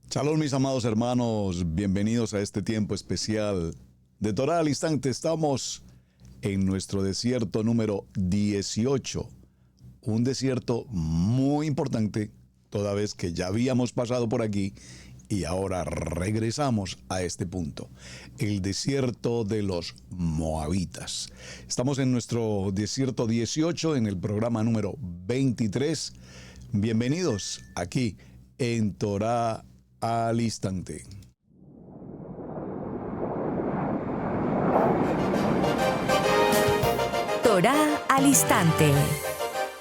Shalom, mis amados hermanos, bienvenidos a este tiempo especial de Torá al Instante. Estamos en nuestro desierto número 18, un desierto muy importante, toda vez que ya habíamos pasado por aquí y ahora regresamos a este punto, el desierto de los Moabitas. Estamos en nuestro desierto 18, en el programa número 23. Bienvenidos aquí en Torá al Instante. Torá al Instante,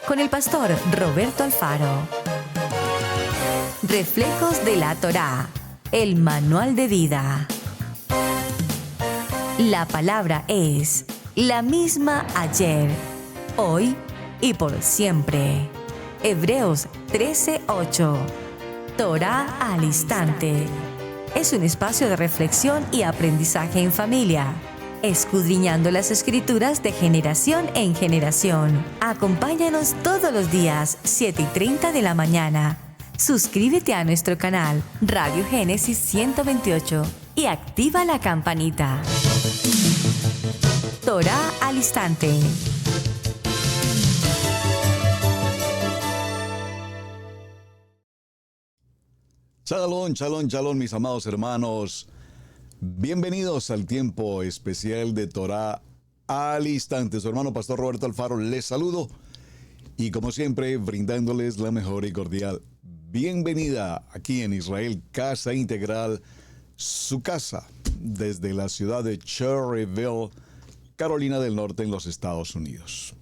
con el pastor Roberto Alfaro. Reflejos de la Torá, el manual de vida. La palabra es la misma ayer, hoy y por siempre. Hebreos 13:8. Torá al Instante. Es un espacio de reflexión y aprendizaje en familia, escudriñando las Escrituras de generación en generación. Acompáñanos todos los días, 7:30 de la mañana. Suscríbete a nuestro canal Radio Génesis 128 y activa la campanita. Torá al Instante. Shalom, shalom, shalom, mis amados hermanos. Bienvenidos al tiempo especial de Torá al Instante. Su hermano Pastor Roberto Alfaro les saludo y como siempre brindándoles la mejor y cordial bienvenida aquí en Israel, Casa Integral, su casa desde la ciudad de Cherryville, Carolina del Norte, en los Estados Unidos.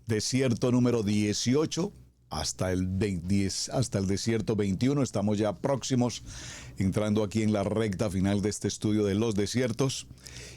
Desierto número 18 hasta el desierto 21. Estamos ya próximos, entrando aquí en la recta final de este estudio de los desiertos.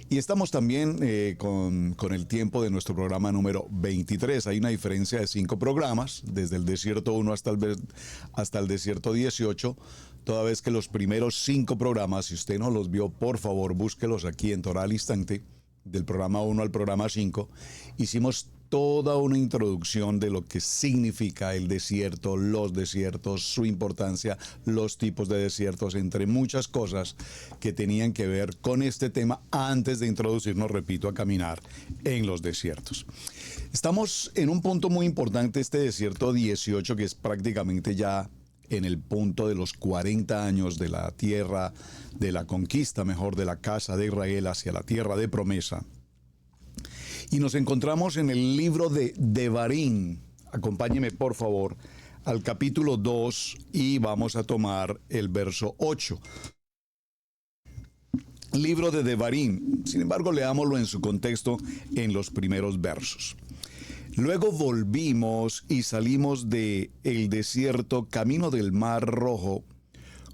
Y estamos también con el tiempo de nuestro programa número 23. Hay una diferencia de 5 programas, desde el desierto 1 hasta el desierto 18. Toda vez que los primeros 5 programas, si usted no los vio, por favor, búsquelos aquí en Torá al Instante, del programa 1 al programa 5. Hicimos toda una introducción de lo que significa el desierto, los desiertos, su importancia, los tipos de desiertos, entre muchas cosas que tenían que ver con este tema antes de introducirnos, repito, a caminar en los desiertos. Estamos en un punto muy importante, este desierto 18, que es prácticamente ya en el punto de los 40 años de la tierra, de la conquista, mejor, de la casa de Israel hacia la tierra de promesa. Y nos encontramos en el libro de Devarim. Acompáñeme, por favor, al capítulo 2 y vamos a tomar el verso 8. Libro de Devarim. Sin embargo, leámoslo en su contexto en los primeros versos. Luego volvimos y salimos de el desierto camino del Mar Rojo,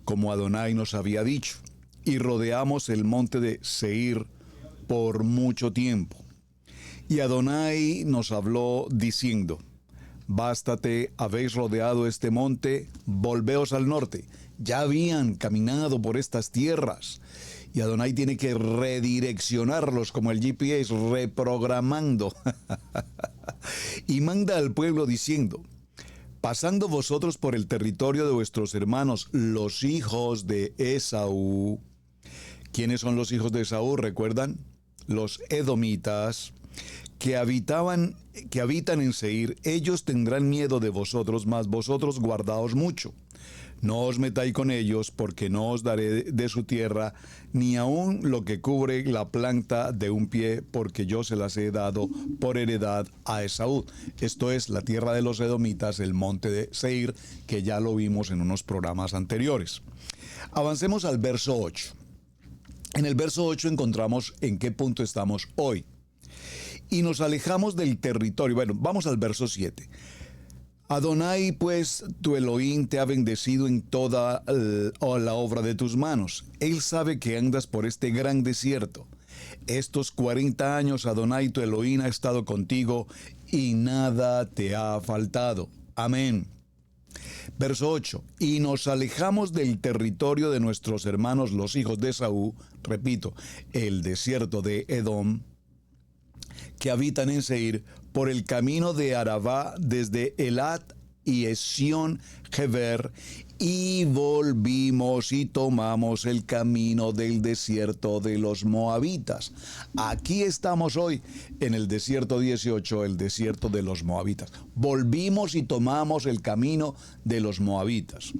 como Adonai nos había dicho, y rodeamos el monte de Seir por mucho tiempo. Y Adonai nos habló diciendo: bástate, habéis rodeado este monte, volveos al norte. Ya habían caminado por estas tierras. Y Adonai tiene que redireccionarlos como el GPS, reprogramando. Y manda al pueblo diciendo: pasando vosotros por el territorio de vuestros hermanos, los hijos de Esaú. ¿Quiénes son los hijos de Esaú? ¿Recuerdan? Los edomitas, que habitan en Seir. Ellos tendrán miedo de vosotros, mas vosotros guardaos mucho. No os metáis con ellos, porque no os daré de su tierra, ni aun lo que cubre la planta de un pie, porque yo se las he dado por heredad a Esaú. Esto es la tierra de los edomitas, el monte de Seir, que ya lo vimos en unos programas anteriores. Avancemos al verso 8. En el verso 8 encontramos en qué punto estamos hoy. Y nos alejamos del territorio. Bueno, vamos al verso 7. Adonai, pues, tu Elohim te ha bendecido en toda la obra de tus manos. Él sabe que andas por este gran desierto. Estos 40 años Adonai, tu Elohim, ha estado contigo y nada te ha faltado. Amén. Verso 8. Y nos alejamos del territorio de nuestros hermanos, los hijos de Esaú, repito, el desierto de Edom, que habitan en Seir, por el camino de Arabá, desde Elat y Esión Geber, y volvimos y tomamos el camino del desierto de los moabitas. Aquí estamos hoy en el desierto 18, el desierto de los moabitas. Volvimos y tomamos el camino de los moabitas.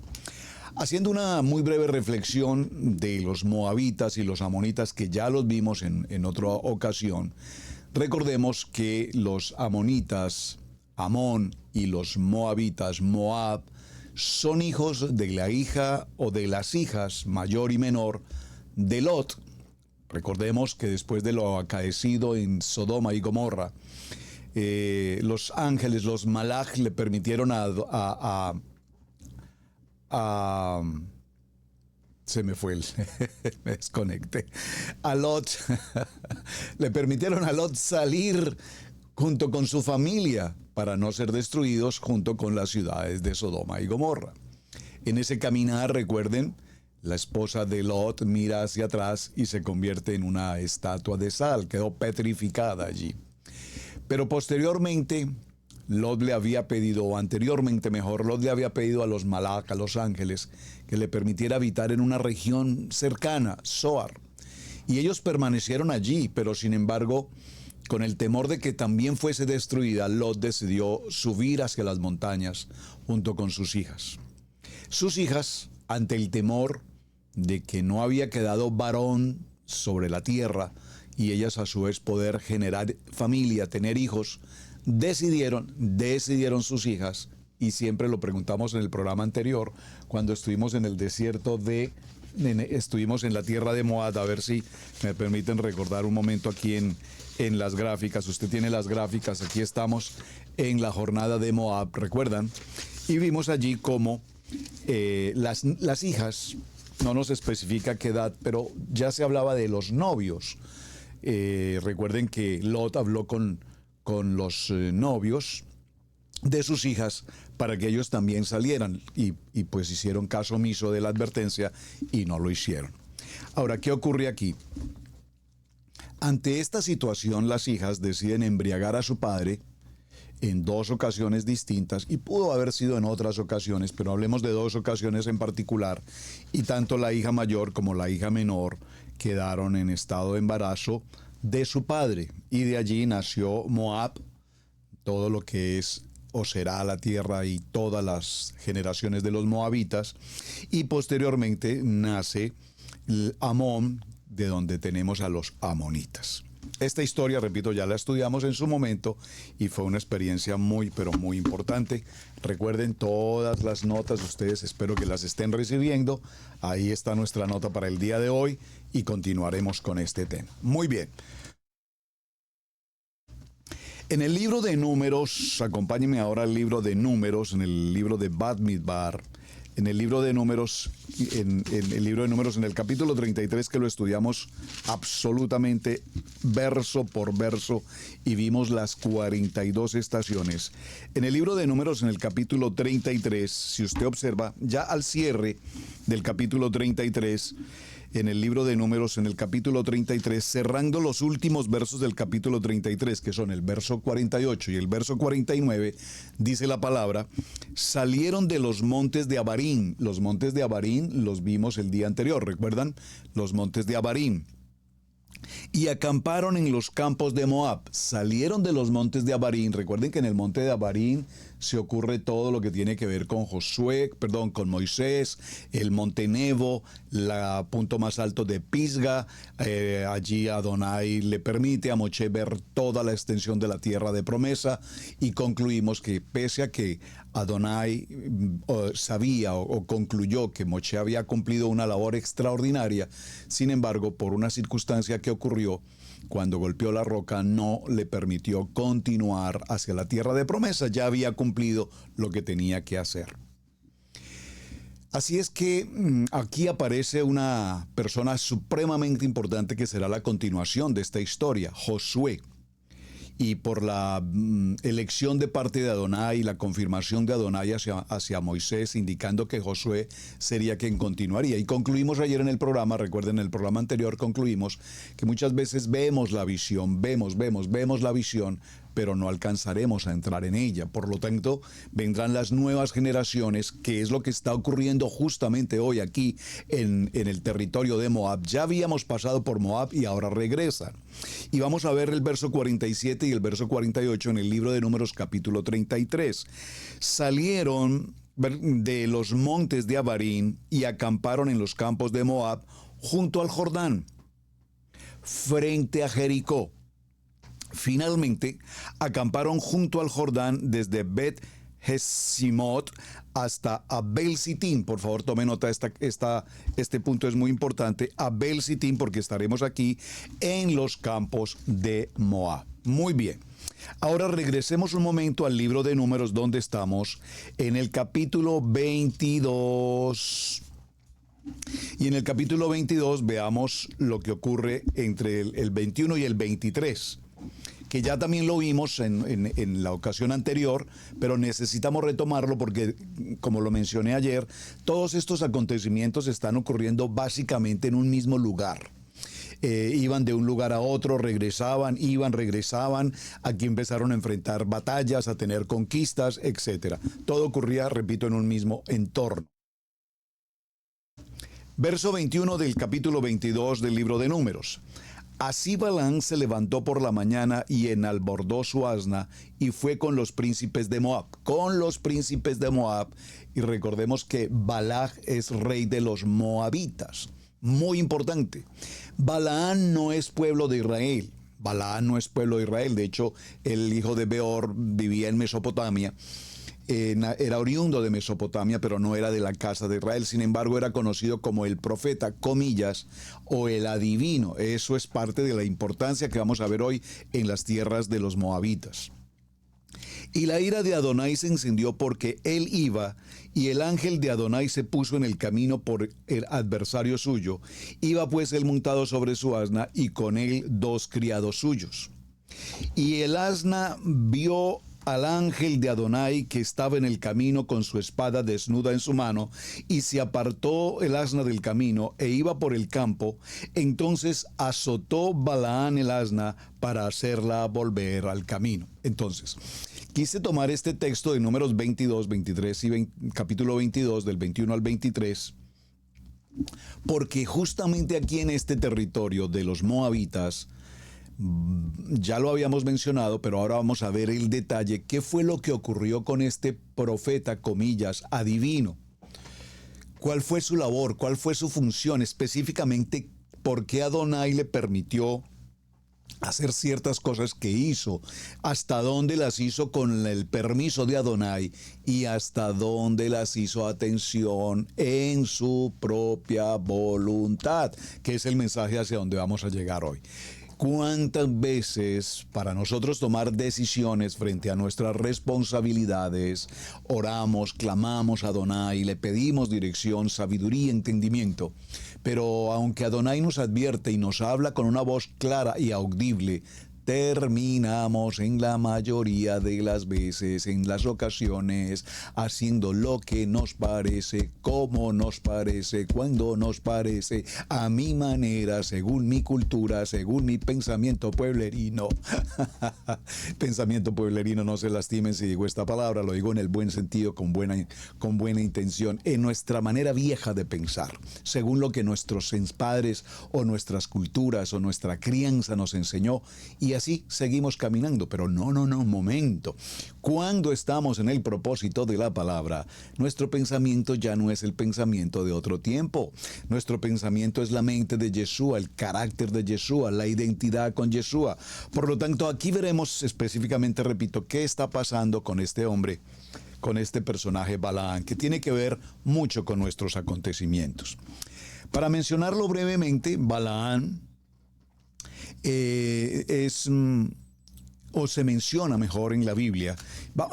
Haciendo una muy breve reflexión de los moabitas y los amonitas, que ya los vimos en otra ocasión, recordemos que los amonitas, Amón, y los moabitas, Moab, son hijos de la hija o de las hijas mayor y menor de Lot. Recordemos que después de lo acaecido en Sodoma y Gomorra, los ángeles, los malaj, le permitieron se me fue me desconecté. A Lot, le permitieron a Lot salir junto con su familia para no ser destruidos junto con las ciudades de Sodoma y Gomorra. En ese caminar, recuerden, la esposa de Lot mira hacia atrás y se convierte en una estatua de sal, quedó petrificada allí. Pero posteriormente, Lot le había pedido, o anteriormente mejor, Lot le había pedido a los malach, a los ángeles, que le permitiera habitar en una región cercana, Zoar. Y ellos permanecieron allí, pero sin embargo, con el temor de que también fuese destruida, Lot decidió subir hacia las montañas junto con sus hijas. Sus hijas, ante el temor de que no había quedado varón sobre la tierra y ellas a su vez poder generar familia, tener hijos, decidieron sus hijas, y siempre lo preguntamos en el programa anterior, cuando estuvimos en el desierto estuvimos en la tierra de Moab, a ver si me permiten recordar un momento aquí en las gráficas. Usted tiene las gráficas, aquí estamos en la jornada de Moab, ¿recuerdan? Y vimos allí cómo las hijas, no nos especifica qué edad, pero ya se hablaba de los novios. Recuerden que Lot habló con los novios de sus hijas para que ellos también salieran, y pues hicieron caso omiso de la advertencia y no lo hicieron. Ahora, ¿qué ocurre aquí? Ante esta situación, las hijas deciden embriagar a su padre en dos ocasiones distintas, y pudo haber sido en otras ocasiones, pero hablemos de dos ocasiones en particular, y tanto la hija mayor como la hija menor quedaron en estado de embarazo de su padre, y de allí nació Moab, todo lo que es o será la tierra y todas las generaciones de los moabitas, y posteriormente nace Amón, de donde tenemos a los amonitas. Esta historia, repito, ya la estudiamos en su momento y fue una experiencia muy, pero muy importante. Recuerden todas las notas, ustedes espero que las estén recibiendo. Ahí está nuestra nota para el día de hoy y continuaremos con este tema. Muy bien. En el libro de Números, acompáñenme ahora al libro de Números, en el libro de Bamidbar, en el libro de Números, en el capítulo 33, que lo estudiamos absolutamente verso por verso y vimos las 42 estaciones. En el libro de Números, en el capítulo 33, si usted observa, ya al cierre del capítulo 33, en el libro de Números, en el capítulo 33, cerrando los últimos versos del capítulo 33, que son el verso 48 y el verso 49, dice la palabra: salieron de los montes de Abarim. Los montes de Abarim los vimos el día anterior, ¿recuerdan? Los montes de Abarim. Y acamparon en los campos de Moab. Salieron de los montes de Abarim. Recuerden que en el monte de Abarim se ocurre todo lo que tiene que ver con con Moisés, el monte Nebo, el punto más alto de Pisga. Allí Adonai le permite a Moshe ver toda la extensión de la tierra de promesa, y concluimos que pese a que Adonai sabía o concluyó que Moshe había cumplido una labor extraordinaria, sin embargo, por una circunstancia que ocurrió, cuando golpeó la roca, no le permitió continuar hacia la tierra de promesa. Ya había cumplido lo que tenía que hacer. Así es que aquí aparece una persona supremamente importante que será la continuación de esta historia, Josué. Y por la elección de parte de Adonai y la confirmación de Adonai hacia Moisés, indicando que Josué sería quien continuaría. Y concluimos ayer en el programa, recuerden, en el programa anterior concluimos que muchas veces vemos la visión, vemos la visión, pero no alcanzaremos a entrar en ella. Por lo tanto, vendrán las nuevas generaciones, que es lo que está ocurriendo justamente hoy aquí en el territorio de Moab. Ya habíamos pasado por Moab y ahora regresan. Y vamos a ver el verso 47 y el verso 48 en el libro de Números capítulo 33. Salieron de los montes de Abarim y acamparon en los campos de Moab junto al Jordán, frente a Jericó. Finalmente, acamparon junto al Jordán desde Bet Jesimot hasta Abel Sitín. Por favor, tome nota, este punto es muy importante. Abel Sitín, porque estaremos aquí en los campos de Moab. Muy bien. Ahora regresemos un momento al libro de Números, donde estamos en el capítulo 22. Y en el capítulo 22 veamos lo que ocurre entre el 21 y el 23, que ya también lo vimos en la ocasión anterior, pero necesitamos retomarlo porque, como lo mencioné ayer, todos estos acontecimientos están ocurriendo básicamente en un mismo lugar. Iban de un lugar a otro, regresaban, regresaban, aquí empezaron a enfrentar batallas, a tener conquistas, etc. Todo ocurría, repito, en un mismo entorno. Verso 21 del capítulo 22 del libro de Números. Así Balaam se levantó por la mañana y enalbordó su asna y fue con los príncipes de Moab. Con los príncipes de Moab. Y recordemos que Balac es rey de los moabitas. Muy importante. Balaam no es pueblo de Israel. Balaam no es pueblo de Israel. De hecho, el hijo de Beor vivía en Mesopotamia. Era oriundo de Mesopotamia, pero no era de la casa de Israel. Sin embargo, era conocido como el profeta, comillas, o el adivino. Eso es parte de la importancia que vamos a ver hoy en las tierras de los moabitas. Y la ira de Adonai se encendió porque él iba, y el ángel de Adonai se puso en el camino por el adversario suyo. Iba pues él montado sobre su asna, y con él 2 criados suyos. Y el asna vio al ángel de Adonai que estaba en el camino con su espada desnuda en su mano, y se apartó el asna del camino e iba por el campo. Entonces azotó Balaam el asna para hacerla volver al camino. Entonces, quise tomar este texto de Números 22, 23 y capítulo 22, del 21 al 23, porque justamente aquí en este territorio de los moabitas, ya lo habíamos mencionado, pero ahora vamos a ver el detalle. ¿Qué fue lo que ocurrió con este profeta, comillas, adivino? ¿Cuál fue su labor? ¿Cuál fue su función? Específicamente, ¿por qué Adonai le permitió hacer ciertas cosas que hizo? ¿Hasta dónde las hizo con el permiso de Adonai? Y hasta dónde las hizo, atención, en su propia voluntad, que es el mensaje hacia donde vamos a llegar hoy. ¿Cuántas veces para nosotros tomar decisiones frente a nuestras responsabilidades oramos, clamamos a Adonai, le pedimos dirección, sabiduría, entendimiento? Pero aunque Adonai nos advierte y nos habla con una voz clara y audible, terminamos en la mayoría de las veces, en las ocasiones, haciendo lo que nos parece, como nos parece, cuando nos parece, a mi manera, según mi cultura, según mi pensamiento pueblerino. Pensamiento pueblerino, no se lastimen si digo esta palabra, lo digo en el buen sentido, con buena intención, en nuestra manera vieja de pensar, según lo que nuestros padres o nuestras culturas o nuestra crianza nos enseñó, y así seguimos caminando. Pero no, momento. Cuando estamos en el propósito de la palabra, nuestro pensamiento ya no es el pensamiento de otro tiempo. Nuestro pensamiento es la mente de Yeshua, el carácter de Yeshua, la identidad con Yeshua. Por lo tanto, aquí veremos específicamente, repito, qué está pasando con este hombre, con este personaje Balaam, que tiene que ver mucho con nuestros acontecimientos. Para mencionarlo brevemente, Balaam o se menciona mejor en la Biblia.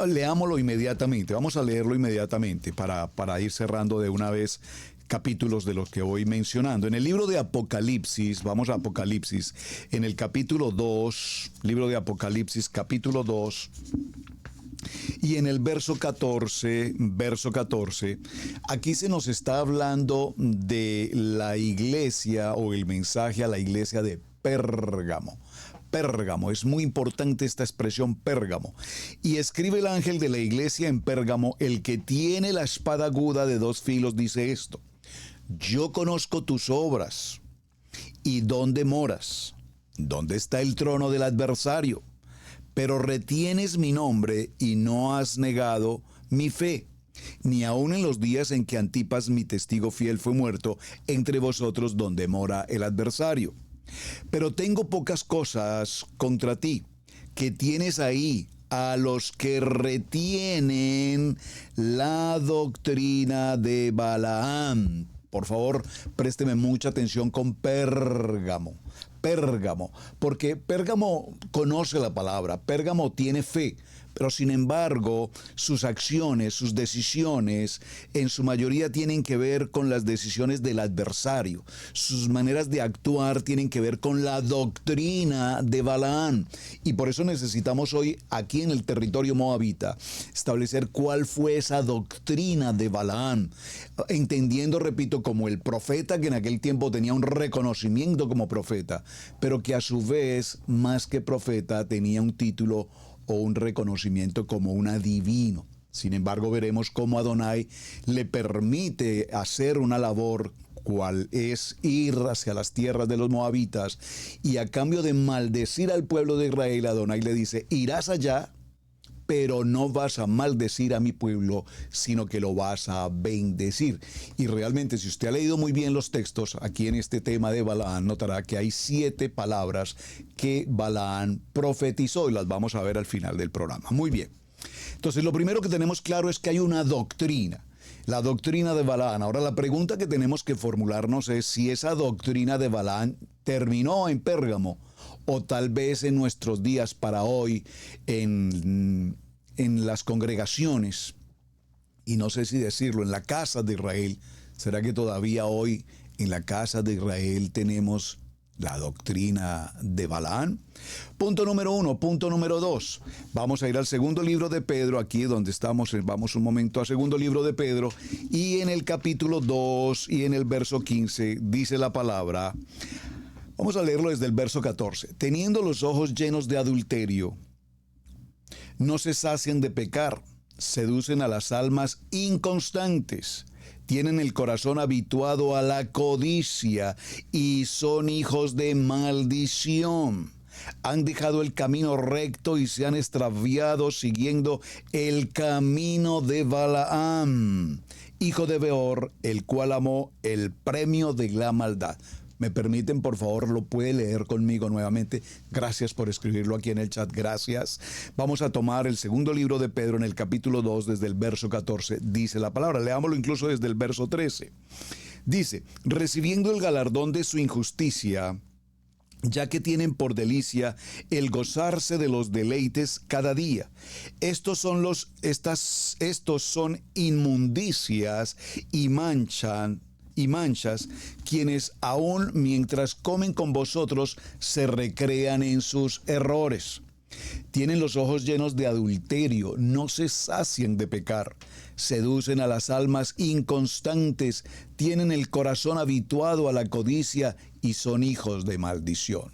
Leámoslo inmediatamente, vamos a leerlo inmediatamente para ir cerrando de una vez capítulos de los que voy mencionando. En el libro de Apocalipsis, vamos a Apocalipsis, en el capítulo 2, libro de Apocalipsis, capítulo 2, y en el verso 14, aquí se nos está hablando de la iglesia o el mensaje a la iglesia de Pérgamo. Pérgamo. Es muy importante esta expresión Pérgamo. Y escribe el ángel de la iglesia en Pérgamo, el que tiene la espada aguda de 2 filos, dice esto: yo conozco tus obras y dónde moras, dónde está el trono del adversario, pero retienes mi nombre y no has negado mi fe, ni aun en los días en que Antipas, mi testigo fiel, fue muerto entre vosotros donde mora el adversario. Pero tengo pocas cosas contra ti, que tienes ahí a los que retienen la doctrina de Balaam. Por favor, présteme mucha atención con Pérgamo. Pérgamo, porque Pérgamo conoce la palabra, Pérgamo tiene fe, pero sin embargo sus acciones, sus decisiones, en su mayoría tienen que ver con las decisiones del adversario. Sus maneras de actuar tienen que ver con la doctrina de Balaam. Y por eso necesitamos hoy, aquí en el territorio moabita, establecer cuál fue esa doctrina de Balaam, entendiendo, repito, como el profeta que en aquel tiempo tenía un reconocimiento como profeta, pero que a su vez, más que profeta, tenía un título o un reconocimiento como un adivino. Sin embargo, veremos cómo Adonai le permite hacer una labor, cual es ir hacia las tierras de los moabitas, y a cambio de maldecir al pueblo de Israel, Adonai le dice: irás allá, pero no vas a maldecir a mi pueblo, sino que lo vas a bendecir. Y realmente, si usted ha leído muy bien los textos, aquí en este tema de Balaam, notará que hay 7 palabras que Balaam profetizó, y las vamos a ver al final del programa. Muy bien. Entonces, lo primero que tenemos claro es que hay una doctrina, la doctrina de Balaam. Ahora, la pregunta que tenemos que formularnos es si esa doctrina de Balaam terminó en Pérgamo, o tal vez en nuestros días para hoy en las congregaciones, y no sé si decirlo, en la casa de Israel. ¿Será que todavía hoy en la casa de Israel tenemos la doctrina de Balaam? Punto número 1. Punto número 2. Vamos a ir al segundo libro de Pedro, aquí donde estamos. Vamos un momento al segundo libro de Pedro, y en el capítulo 2 y en el verso 15 dice la palabra. Vamos a leerlo desde el verso 14. Teniendo los ojos llenos de adulterio, no se sacian de pecar, seducen a las almas inconstantes, tienen el corazón habituado a la codicia y son hijos de maldición. Han dejado el camino recto y se han extraviado siguiendo el camino de Balaam, hijo de Beor, el cual amó el premio de la maldad. ¿Me permiten, por favor? ¿Lo puede leer conmigo nuevamente? Gracias por escribirlo aquí en el chat, gracias. Vamos a tomar el segundo libro de Pedro en el capítulo 2, desde el verso 14. Dice la palabra, leámoslo incluso desde el verso 13. Dice: recibiendo el galardón de su injusticia, ya que tienen por delicia el gozarse de los deleites cada día. Estos son inmundicias y manchas, quienes aún mientras comen con vosotros se recrean en sus errores. Tienen los ojos llenos de adulterio, no se sacian de pecar, seducen a las almas inconstantes, tienen el corazón habituado a la codicia y son hijos de maldición.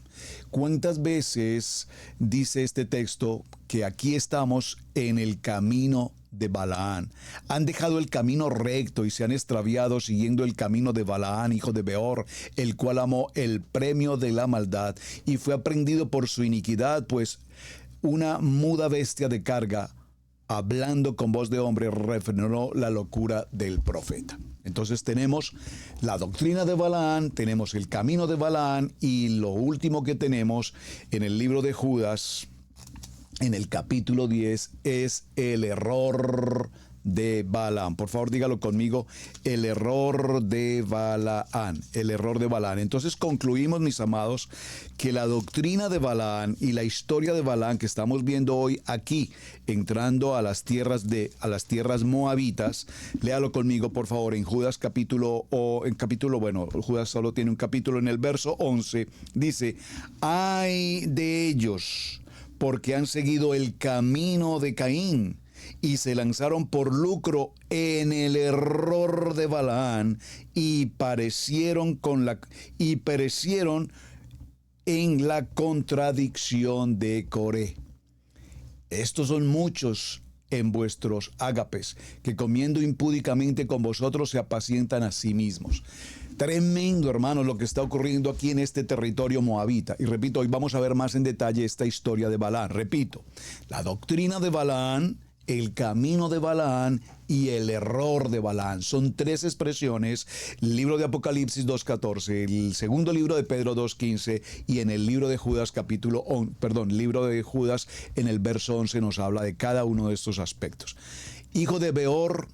¿Cuántas veces dice este texto que aquí estamos en el camino de Balaam? Han dejado el camino recto y se han extraviado siguiendo el camino de Balaam, hijo de Beor, el cual amó el premio de la maldad y fue aprendido por su iniquidad, pues una muda bestia de carga, hablando con voz de hombre, refrenó la locura del profeta. Entonces tenemos la doctrina de Balaam, tenemos el camino de Balaam, y lo último que tenemos en el libro de Judas, en el capítulo 10, es el error de Balaam. Por favor, dígalo conmigo: el error de Balaam. El error de Balaam. Entonces concluimos, mis amados, que la doctrina de Balaam y la historia de Balaam que estamos viendo hoy aquí, entrando a las tierras moabitas. Léalo conmigo, por favor, en Judas Judas solo tiene un capítulo. En el verso 11 dice: ay de ellos, porque han seguido el camino de Caín y se lanzaron por lucro en el error de Balaam y perecieron en la contradicción de Coré. Estos son muchos en vuestros ágapes, que comiendo impúdicamente con vosotros se apacientan a sí mismos. Tremendo, hermanos, lo que está ocurriendo aquí en este territorio moabita. Y repito, hoy vamos a ver más en detalle esta historia de Balaán. Repito, la doctrina de Balaán, el camino de Balaán y el error de Balaán. Son tres expresiones, el libro de Apocalipsis 2.14, el segundo libro de Pedro 2.15 y en el libro de Judas libro de Judas en el verso 11 nos habla de cada uno de estos aspectos. Hijo de Beor,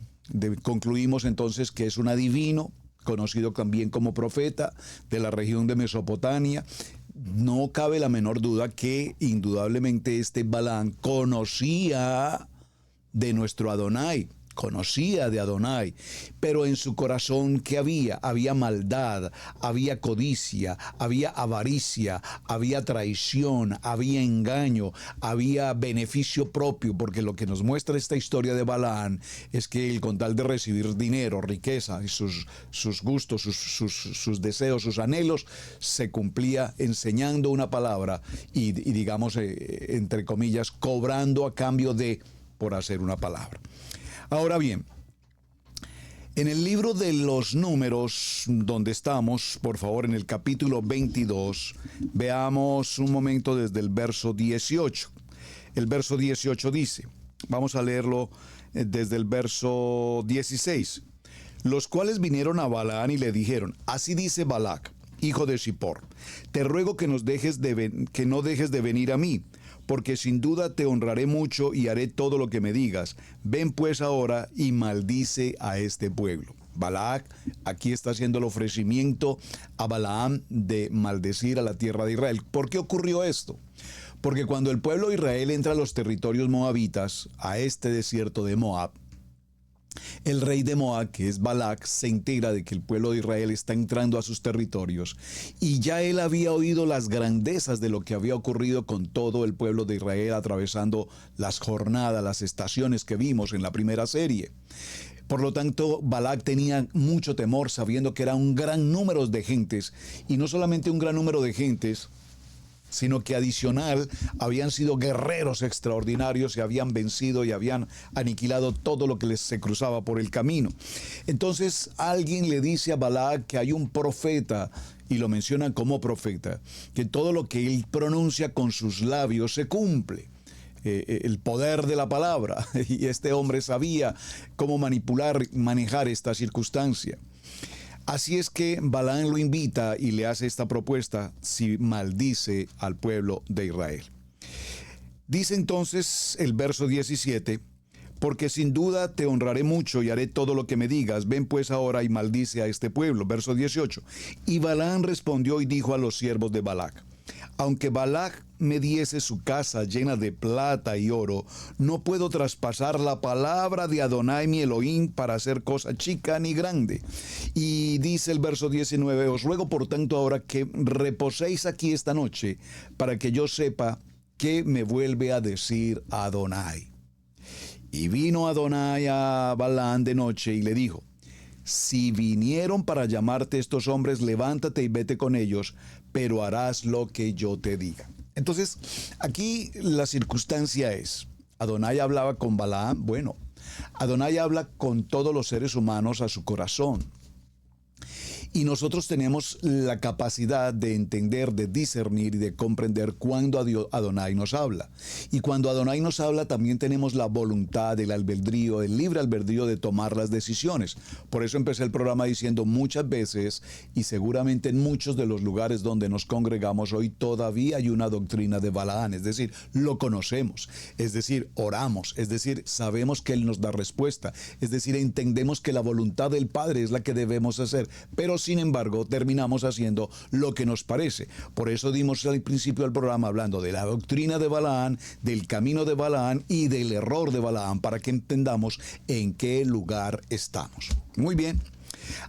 concluimos entonces que es un adivino, conocido también como profeta de la región de Mesopotamia. No cabe la menor duda que indudablemente este Balaán conocía de nuestro Adonai, conocía de Adonai, pero en su corazón, ¿qué había? Había maldad, había codicia, había avaricia, había traición, había engaño, había beneficio propio, porque lo que nos muestra esta historia de Balaán es que él, con tal de recibir dinero, riqueza y sus gustos, sus deseos, sus anhelos, se cumplía enseñando una palabra y digamos, entre comillas, cobrando a cambio de, por hacer una palabra. Ahora bien, en el libro de los Números, donde estamos, por favor, en el capítulo 22, veamos un momento desde el verso 18. El verso 18 dice, vamos a leerlo desde el verso 16. Los cuales vinieron a Balaán y le dijeron, así dice Balac, hijo de Zippor, te ruego que no dejes de venir a mí, porque sin duda te honraré mucho y haré todo lo que me digas. Ven pues ahora y maldice a este pueblo. Balac aquí está haciendo el ofrecimiento a Balaam de maldecir a la tierra de Israel. ¿Por qué ocurrió esto? Porque cuando el pueblo de Israel entra a los territorios moabitas, a este desierto de Moab, el rey de Moab, que es Balac, se entera de que el pueblo de Israel está entrando a sus territorios y ya él había oído las grandezas de lo que había ocurrido con todo el pueblo de Israel atravesando las jornadas, las estaciones que vimos en la primera serie. Por lo tanto, Balac tenía mucho temor sabiendo que era un gran número de gentes y no solamente un gran número de gentes, sino que adicional habían sido guerreros extraordinarios y habían vencido y habían aniquilado todo lo que les se cruzaba por el camino. Entonces alguien le dice a Balac que hay un profeta, y lo mencionan como profeta, que todo lo que él pronuncia con sus labios se cumple. El poder de la palabra, y este hombre sabía cómo manejar esta circunstancia. Así es que Balaán lo invita y le hace esta propuesta si maldice al pueblo de Israel. Dice entonces el verso 17, porque sin duda te honraré mucho y haré todo lo que me digas. Ven pues ahora y maldice a este pueblo. Verso 18. Y Balaán respondió y dijo a los siervos de Balac, aunque Balac me diese su casa llena de plata y oro, no puedo traspasar la palabra de Adonai mi Elohim para hacer cosa chica ni grande. Y dice el verso 19, os ruego por tanto ahora que reposéis aquí esta noche, para que yo sepa qué me vuelve a decir Adonai. Y vino Adonai a Balaán de noche y le dijo, si vinieron para llamarte estos hombres, levántate y vete con ellos, pero harás lo que yo te diga. Entonces, aquí la circunstancia es, Adonai hablaba con Balaam. Bueno, Adonai habla con todos los seres humanos a su corazón. Y nosotros tenemos la capacidad de entender, de discernir y de comprender cuando Adonai nos habla. Y cuando Adonai nos habla también tenemos la voluntad, el albedrío, el libre albedrío de tomar las decisiones. Por eso empecé el programa diciendo muchas veces, y seguramente en muchos de los lugares donde nos congregamos hoy todavía hay una doctrina de Balaán, es decir, lo conocemos, es decir, oramos, es decir, sabemos que Él nos da respuesta, es decir, entendemos que la voluntad del Padre es la que debemos hacer, pero sin embargo, terminamos haciendo lo que nos parece. Por eso dimos al principio del programa hablando de la doctrina de Balaán, del camino de Balaán y del error de Balaán, para que entendamos en qué lugar estamos. Muy bien.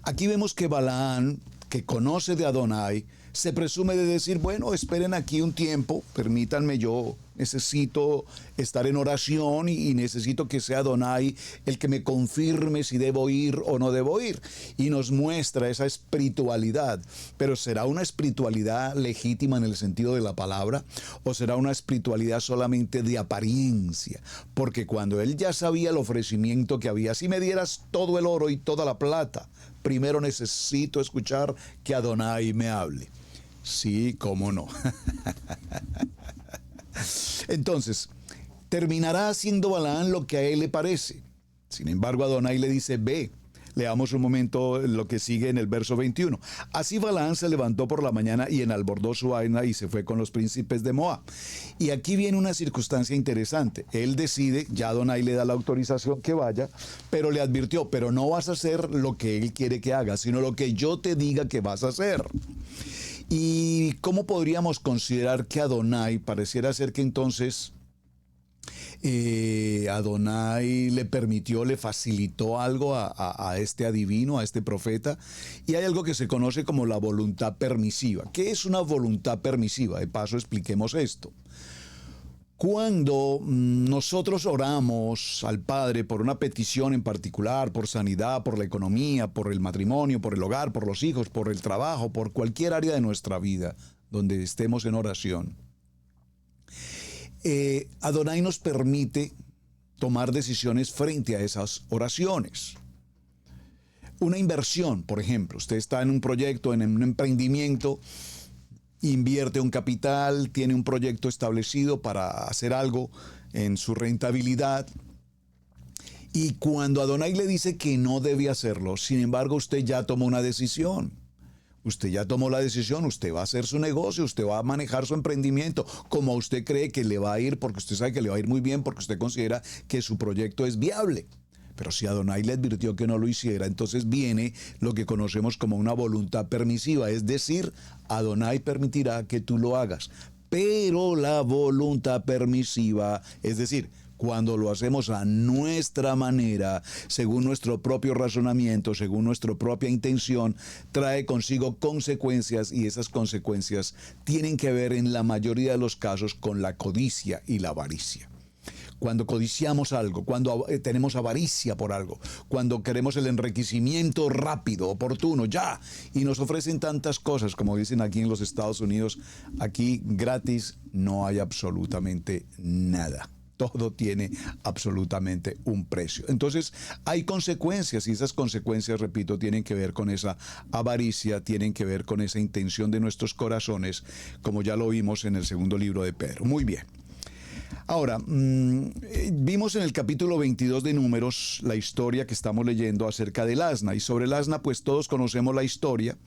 Aquí vemos que Balaán, que conoce de Adonai, se presume de decir, bueno, esperen aquí un tiempo, permítanme, yo necesito estar en oración y necesito que sea Adonai el que me confirme si debo ir o no debo ir. Y nos muestra esa espiritualidad. Pero ¿será una espiritualidad legítima en el sentido de la palabra? ¿O será una espiritualidad solamente de apariencia? Porque cuando él ya sabía el ofrecimiento que había, si me dieras todo el oro y toda la plata, primero necesito escuchar que Adonai me hable. Sí, cómo no. Entonces, terminará haciendo Balaán lo que a él le parece. Sin embargo, Adonai le dice, ve. Leamos un momento lo que sigue en el verso 21. Así Balaán se levantó por la mañana y enalbordó su vaina y se fue con los príncipes de Moab. Y aquí viene una circunstancia interesante. Él decide, ya Adonai le da la autorización que vaya, pero le advirtió, pero no vas a hacer lo que él quiere que hagas, sino lo que yo te diga que vas a hacer. ¿Y cómo podríamos considerar que Adonai pareciera ser que entonces Adonai le permitió, le facilitó algo a este adivino, a este profeta? Y hay algo que se conoce como la voluntad permisiva. ¿Qué es una voluntad permisiva? De paso, expliquemos esto. Cuando nosotros oramos al Padre por una petición en particular, por sanidad, por la economía, por el matrimonio, por el hogar, por los hijos, por el trabajo, por cualquier área de nuestra vida donde estemos en oración, Adonai nos permite tomar decisiones frente a esas oraciones. Una inversión, por ejemplo, usted está en un proyecto, en un emprendimiento, invierte un capital, tiene un proyecto establecido para hacer algo en su rentabilidad, y cuando Adonai le dice que no debe hacerlo, sin embargo usted ya tomó una decisión. Usted ya tomó la decisión, usted va a hacer su negocio, usted va a manejar su emprendimiento como usted cree que le va a ir, porque usted sabe que le va a ir muy bien, porque usted considera que su proyecto es viable. Pero si Adonai le advirtió que no lo hiciera, entonces viene lo que conocemos como una voluntad permisiva, es decir, Adonai permitirá que tú lo hagas. Pero la voluntad permisiva, es decir, cuando lo hacemos a nuestra manera, según nuestro propio razonamiento, según nuestra propia intención, trae consigo consecuencias, y esas consecuencias tienen que ver en la mayoría de los casos con la codicia y la avaricia. Cuando codiciamos algo, cuando tenemos avaricia por algo, cuando queremos el enriquecimiento rápido, oportuno, ya, y nos ofrecen tantas cosas, como dicen aquí en los Estados Unidos, aquí gratis no hay absolutamente nada. Todo tiene absolutamente un precio. Entonces hay consecuencias, y esas consecuencias, repito, tienen que ver con esa avaricia, tienen que ver con esa intención de nuestros corazones, como ya lo vimos en el segundo libro de Pedro. Muy bien. Ahora, vimos en el capítulo 22 de Números la historia que estamos leyendo acerca del asna, y sobre el asna pues todos conocemos la historia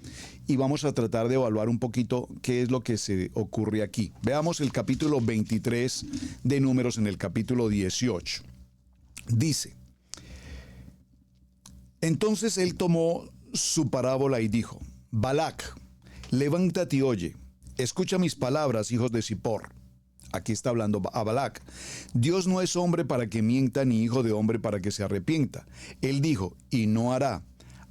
y vamos a tratar de evaluar un poquito qué es lo que se ocurre aquí. Veamos el capítulo 23 de Números en el capítulo 18. Dice: entonces él tomó su parábola y dijo: Balac, levántate y oye, escucha mis palabras, hijos de Zippor. Aquí está hablando a Balac. Dios no es hombre para que mienta, ni hijo de hombre para que se arrepienta. Él dijo, y no hará.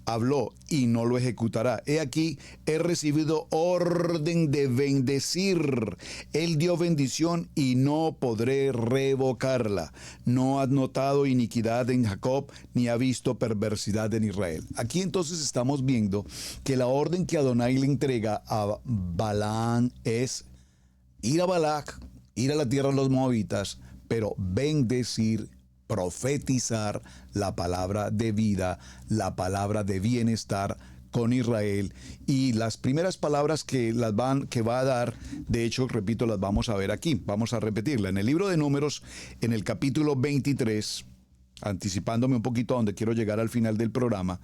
Habló, y no lo ejecutará. He aquí, he recibido orden de bendecir. Él dio bendición, y no podré revocarla. No ha notado iniquidad en Jacob, ni ha visto perversidad en Israel. Aquí entonces estamos viendo que la orden que Adonai le entrega a Balaam es ir a Balac, ir a la tierra de los moabitas, pero bendecir, profetizar la palabra de vida, la palabra de bienestar con Israel. Y las primeras palabras que va a dar, de hecho, repito, las vamos a ver aquí. Vamos a repetirla. En el libro de Números, en el capítulo 23, anticipándome un poquito a donde quiero llegar al final del programa,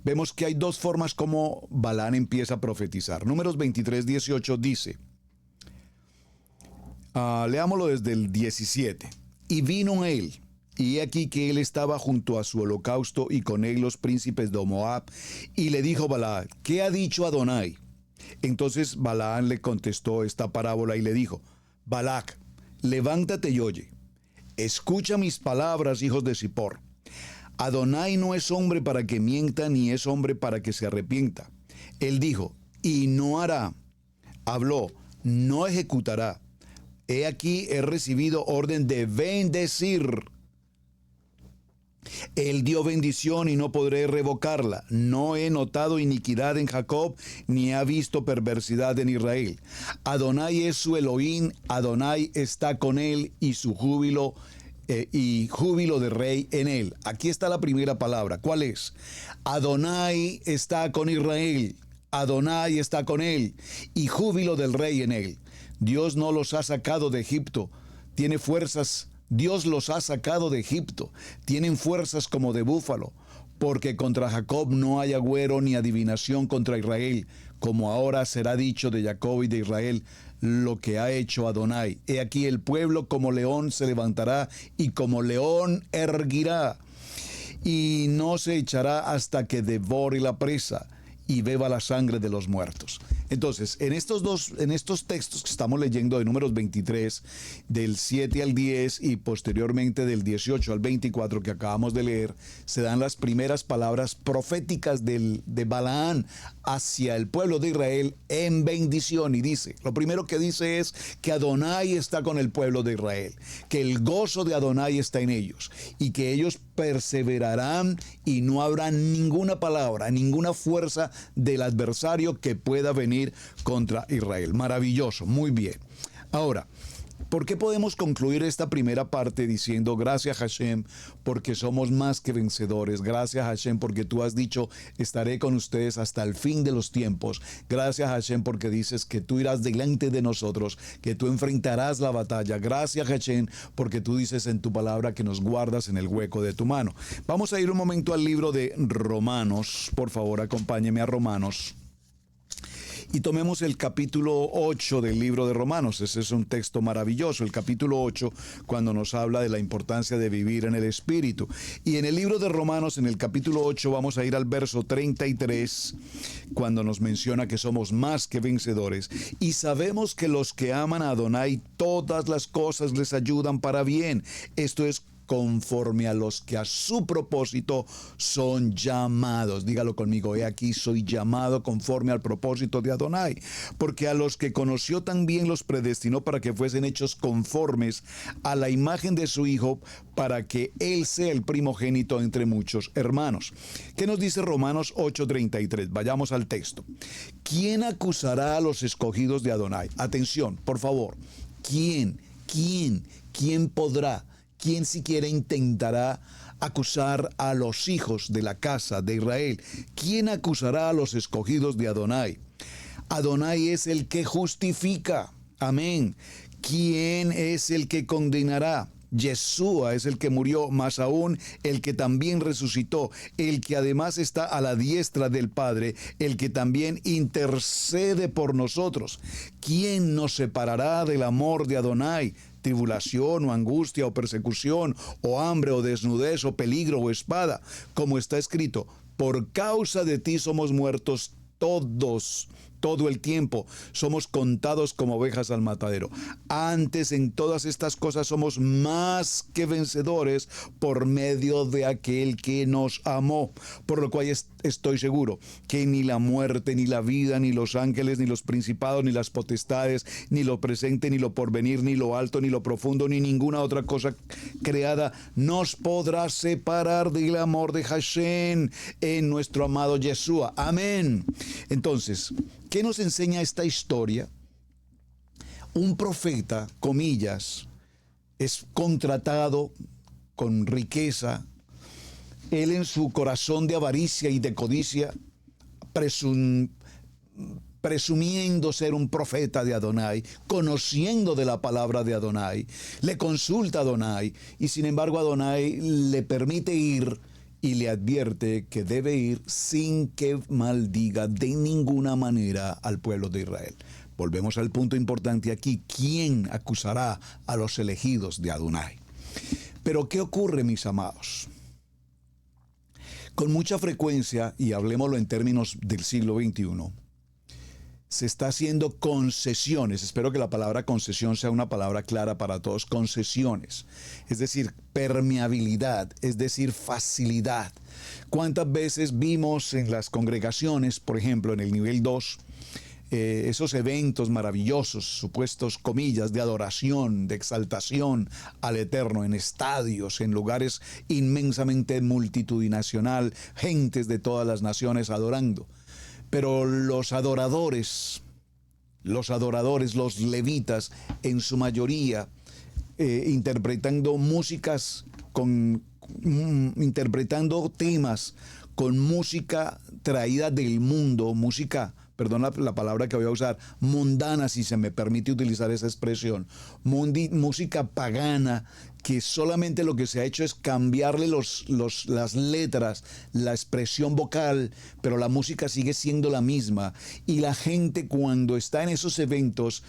vemos que hay dos formas como Balaam empieza a profetizar. Números 23, 18 dice... leámoslo desde el 17. Y vino él, y he aquí que él estaba junto a su holocausto, y con él los príncipes de Moab, y le dijo Balac, ¿qué ha dicho Adonai? Entonces Balaam le contestó esta parábola y le dijo, Balac, levántate y oye, escucha mis palabras, hijos de Zippor. Adonai no es hombre para que mienta, ni es hombre para que se arrepienta. Él dijo, y no hará. habló, no ejecutará. He aquí, he recibido orden de bendecir. Él dio bendición y no podré revocarla. No he notado iniquidad en Jacob, ni he visto perversidad en Israel. Adonai es su Elohim, Adonai está con él y su júbilo de rey en él. Aquí está la primera palabra. ¿Cuál es? Adonai está con Israel, Adonai está con él y júbilo del rey en él. Dios no los ha sacado de Egipto, tiene fuerzas. Dios los ha sacado de Egipto, tienen fuerzas como de búfalo, porque contra Jacob no hay agüero ni adivinación contra Israel, como ahora será dicho de Jacob y de Israel lo que ha hecho Adonai. He aquí el pueblo como león se levantará y como león erguirá, y no se echará hasta que devore la presa y beba la sangre de los muertos. Entonces, en estos textos que estamos leyendo de Números 23, del 7 al 10 y posteriormente del 18 al 24 que acabamos de leer, se dan las primeras palabras proféticas de Balaán hacia el pueblo de Israel en bendición. Y dice, lo primero que dice es que Adonai está con el pueblo de Israel, que el gozo de Adonai está en ellos y que ellos perseverarán y no habrá ninguna palabra, ninguna fuerza del adversario que pueda venir contra Israel. Maravilloso, muy bien. Ahora, ¿por qué podemos concluir esta primera parte diciendo gracias Hashem porque somos más que vencedores? Gracias Hashem porque tú has dicho estaré con ustedes hasta el fin de los tiempos. Gracias Hashem porque dices que tú irás delante de nosotros, que tú enfrentarás la batalla. Gracias Hashem porque tú dices en tu palabra que nos guardas en el hueco de tu mano. Vamos a ir un momento al libro de Romanos. Por favor, acompáñeme a Romanos. Y tomemos el capítulo 8 del libro de Romanos. Ese es un texto maravilloso, el capítulo 8, cuando nos habla de la importancia de vivir en el Espíritu. Y en el libro de Romanos, en el capítulo 8, vamos a ir al verso 33, cuando nos menciona que somos más que vencedores. Y sabemos que los que aman a Adonai, todas las cosas les ayudan para bien. Esto es conforme a los que a su propósito son llamados. Dígalo conmigo, he aquí soy llamado conforme al propósito de Adonai, porque a los que conoció también los predestinó para que fuesen hechos conformes a la imagen de su Hijo, para que Él sea el primogénito entre muchos hermanos. ¿Qué nos dice Romanos 8:33? Vayamos al texto. ¿Quién acusará a los escogidos de Adonai? Atención, por favor. ¿Quién podrá? ¿Quién siquiera intentará acusar a los hijos de la casa de Israel? ¿Quién acusará a los escogidos de Adonai? Adonai es el que justifica. Amén. ¿Quién es el que condenará? Yeshua es el que murió, más aún el que también resucitó, el que además está a la diestra del Padre, el que también intercede por nosotros. ¿Quién nos separará del amor de Adonai? Tribulación o angustia o persecución o hambre o desnudez o peligro o espada, como está escrito, por causa de ti somos muertos todo el tiempo, somos contados como ovejas al matadero. Antes en todas estas cosas somos más que vencedores por medio de aquel que nos amó, por lo cual estoy seguro que ni la muerte, ni la vida, ni los ángeles, ni los principados, ni las potestades, ni lo presente, ni lo porvenir, ni lo alto, ni lo profundo, ni ninguna otra cosa creada nos podrá separar del amor de Hashem en nuestro amado Yeshua. Amén. Entonces, ¿qué nos enseña esta historia? Un profeta, comillas, es contratado con riqueza. Él en su corazón de avaricia y de codicia, presumiendo ser un profeta de Adonai, conociendo de la palabra de Adonai, le consulta a Adonai y sin embargo Adonai le permite ir y le advierte que debe ir sin que maldiga de ninguna manera al pueblo de Israel. Volvemos al punto importante aquí. ¿Quién acusará a los elegidos de Adonai? Pero ¿qué ocurre, mis amados? Con mucha frecuencia, y hablemoslo en términos del siglo XXI, se está haciendo concesiones. Espero que la palabra concesión sea una palabra clara para todos. Concesiones, es decir, permeabilidad, es decir, facilidad. ¿Cuántas veces vimos en las congregaciones, por ejemplo, en el nivel 2, esos eventos maravillosos, supuestos comillas, de adoración, de exaltación al Eterno, en estadios, en lugares inmensamente multitudinacional, gentes de todas las naciones adorando. Pero los adoradores, los levitas, en su mayoría, interpretando músicas interpretando temas con música traída del mundo, música, perdón la palabra que voy a usar, mundana, si se me permite utilizar esa expresión, música pagana, que solamente lo que se ha hecho es cambiarle las letras, la expresión vocal, pero la música sigue siendo la misma. Y la gente, cuando está en esos eventos,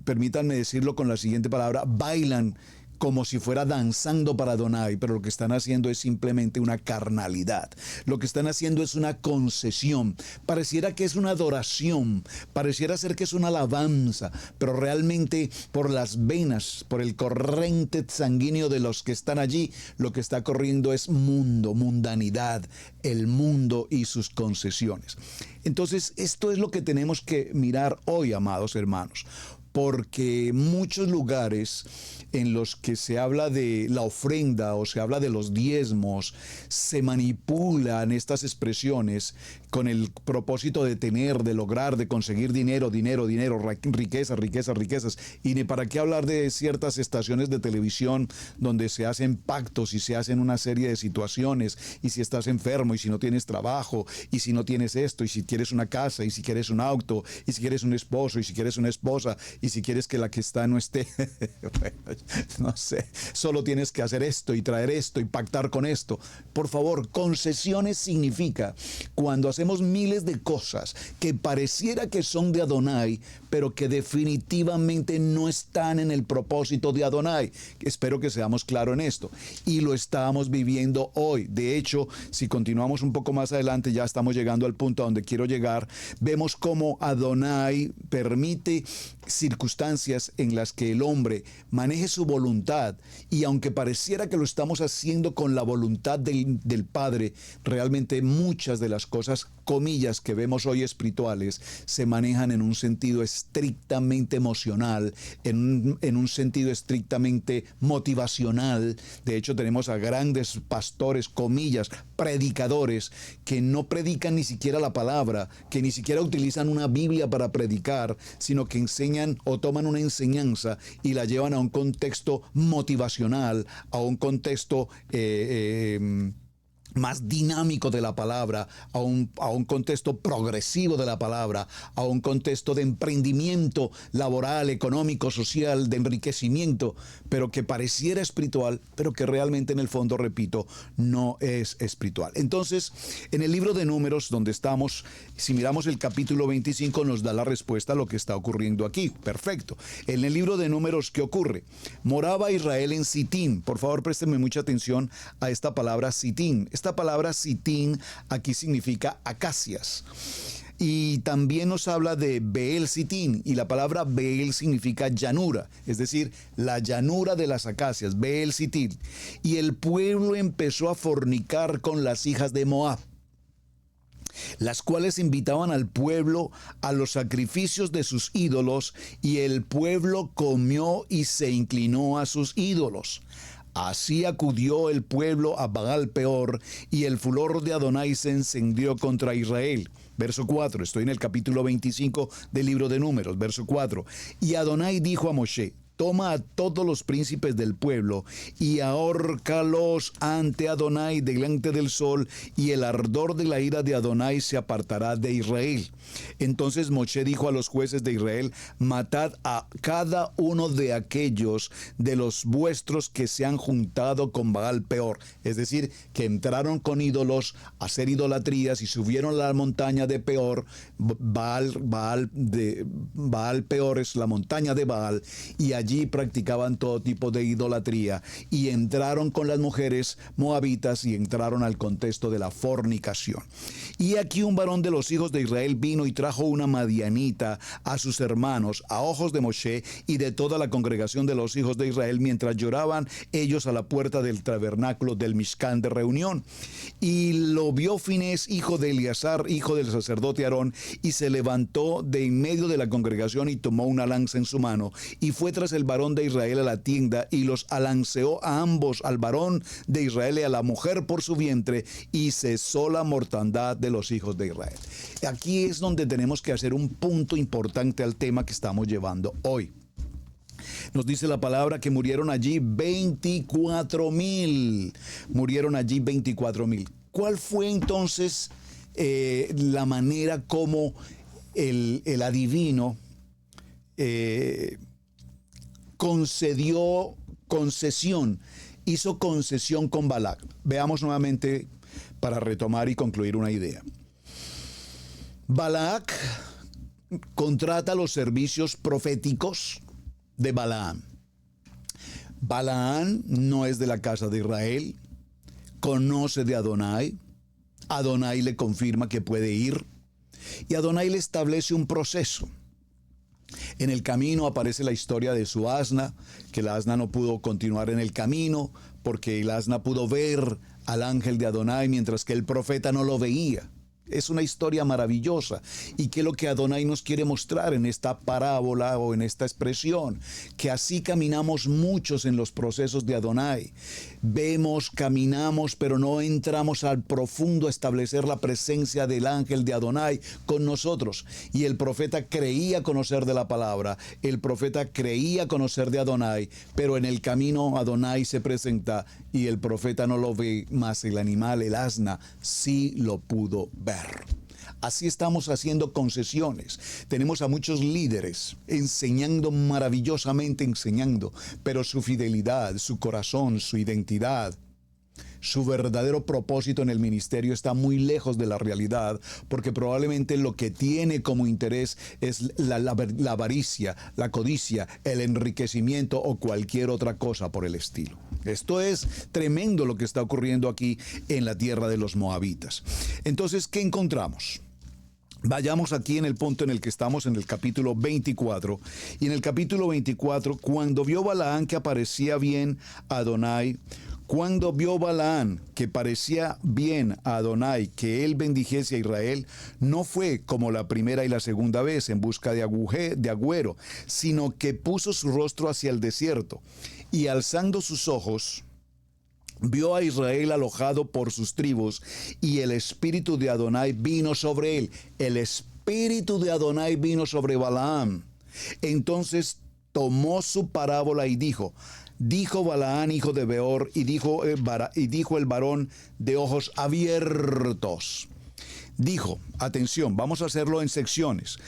permítanme decirlo con la siguiente palabra, bailan como si fuera danzando para Adonai, pero lo que están haciendo es simplemente una carnalidad. Lo que están haciendo es una concesión. Pareciera que es una adoración, pareciera ser que es una alabanza, pero realmente por las venas, por el corriente sanguíneo de los que están allí, lo que está corriendo es mundanidad, el mundo y sus concesiones. Entonces, esto es lo que tenemos que mirar hoy, amados hermanos, porque muchos lugares en los que se habla de la ofrenda o se habla de los diezmos, se manipulan estas expresiones con el propósito de tener, de lograr, de conseguir dinero, riquezas. Y ni para qué hablar de ciertas estaciones de televisión donde se hacen pactos y se hacen una serie de situaciones, y si estás enfermo, y si no tienes trabajo, y si no tienes esto, y si quieres una casa, y si quieres un auto, y si quieres un esposo, y si quieres una esposa, y si quieres que la que está no esté, bueno, no sé, solo tienes que hacer esto y traer esto y pactar con esto. Por favor, concesiones significa cuando hacemos miles de cosas que pareciera que son de Adonai, pero que definitivamente no están en el propósito de Adonai. Espero que seamos claros en esto. Y lo estamos viviendo hoy. De hecho, si continuamos un poco más adelante, ya estamos llegando al punto a donde quiero llegar. Vemos cómo Adonai permite circunstancias en las que el hombre maneje su voluntad, y aunque pareciera que lo estamos haciendo con la voluntad del Padre, realmente muchas de las cosas, comillas, que vemos hoy espirituales, se manejan en un sentido estrictamente emocional, en un sentido estrictamente motivacional. De hecho, tenemos a grandes pastores, comillas, predicadores, que no predican ni siquiera la palabra, que ni siquiera utilizan una Biblia para predicar, sino que enseñan o toman una enseñanza y la llevan a un contexto motivacional, a un contexto más dinámico de la palabra, a un contexto progresivo de la palabra, a un contexto de emprendimiento laboral, económico, social, de enriquecimiento, pero que pareciera espiritual, pero que realmente en el fondo, repito, no es espiritual. Entonces, en el libro de Números, donde estamos, si miramos el capítulo 25, nos da la respuesta a lo que está ocurriendo aquí. Perfecto. En el libro de Números, ¿qué ocurre? Moraba Israel en Sitín. Por favor, préstenme mucha atención a esta palabra Sitín. Esta palabra Sitín aquí significa acacias. Y también nos habla de Beel Sitín, y la palabra Beel significa llanura, es decir, la llanura de las acacias, Beel Sitín. Y el pueblo empezó a fornicar con las hijas de Moab, las cuales invitaban al pueblo a los sacrificios de sus ídolos, y el pueblo comió y se inclinó a sus ídolos. Así acudió el pueblo a Baal Peor, y el furor de Adonai se encendió contra Israel. Verso 4, estoy en el capítulo 25 del libro de Números, verso 4. Y Adonai dijo a Moshe: toma a todos los príncipes del pueblo y ahórcalos ante Adonai delante del sol, y el ardor de la ira de Adonai se apartará de Israel. Entonces Moshe dijo a los jueces de Israel: matad a cada uno de aquellos de los vuestros que se han juntado con Baal Peor, es decir, que entraron con ídolos a hacer idolatrías y subieron a la montaña de Peor. Baal Peor es la montaña de Baal, y allí allí practicaban todo tipo de idolatría y entraron con las mujeres moabitas y entraron al contexto de la fornicación. Y aquí un varón de los hijos de Israel vino y trajo una madianita a sus hermanos a ojos de Moshe y de toda la congregación de los hijos de Israel mientras lloraban ellos a la puerta del tabernáculo del Mishkan de reunión. Y lo vio Finés, hijo de Eleazar, hijo del sacerdote Aarón, y se levantó de en medio de la congregación y tomó una lanza en su mano y fue tras el varón de Israel a la tienda y los alanceó a ambos, al varón de Israel y a la mujer por su vientre, y cesó la mortandad de los hijos de Israel. Aquí es donde tenemos que hacer un punto importante al tema que estamos llevando hoy. Nos dice la palabra que murieron allí 24,000. Murieron allí 24,000. ¿Cuál fue entonces la manera como el adivino hizo concesión con Balac? Veamos nuevamente para retomar y concluir una idea. Balac contrata los servicios proféticos de Balaam. Balaam no es de la casa de Israel, conoce de Adonai. Adonai le confirma que puede ir y Adonai le establece un proceso. En el camino aparece la historia de su asna, que el asna no pudo continuar en el camino porque el asna pudo ver al ángel de Adonai mientras que el profeta no lo veía. Es una historia maravillosa. ¿Y qué es lo que Adonai nos quiere mostrar en esta parábola o en esta expresión? Que así caminamos muchos en los procesos de Adonai. Vemos, caminamos, pero no entramos al profundo a establecer la presencia del ángel de Adonai con nosotros. Y el profeta creía conocer de la palabra, el profeta creía conocer de Adonai, pero en el camino Adonai se presenta y el profeta no lo ve, más el animal, el asna, sí lo pudo ver. Así estamos haciendo concesiones. Tenemos a muchos líderes enseñando maravillosamente, pero su fidelidad, su corazón, su identidad, su verdadero propósito en el ministerio está muy lejos de la realidad, porque probablemente lo que tiene como interés es la avaricia, la codicia, el enriquecimiento o cualquier otra cosa por el estilo. Esto es tremendo lo que está ocurriendo aquí en la tierra de los moabitas. Entonces, ¿qué encontramos? Vayamos aquí en el punto en el que estamos, en el capítulo 24. Y en el capítulo 24, cuando vio Balaam que aparecía bien a Adonai, cuando vio Balaam que parecía bien a Adonai que él bendijese a Israel, no fue como la primera y la segunda vez en busca de agüero, sino que puso su rostro hacia el desierto y alzando sus ojos, vio a Israel alojado por sus tribus y el espíritu de Adonai vino sobre él. El espíritu de Adonai vino sobre Balaam. Entonces tomó su parábola y dijo Balaam, hijo de Beor, y dijo el varón de ojos abiertos. Dijo, atención, vamos a hacerlo en secciones.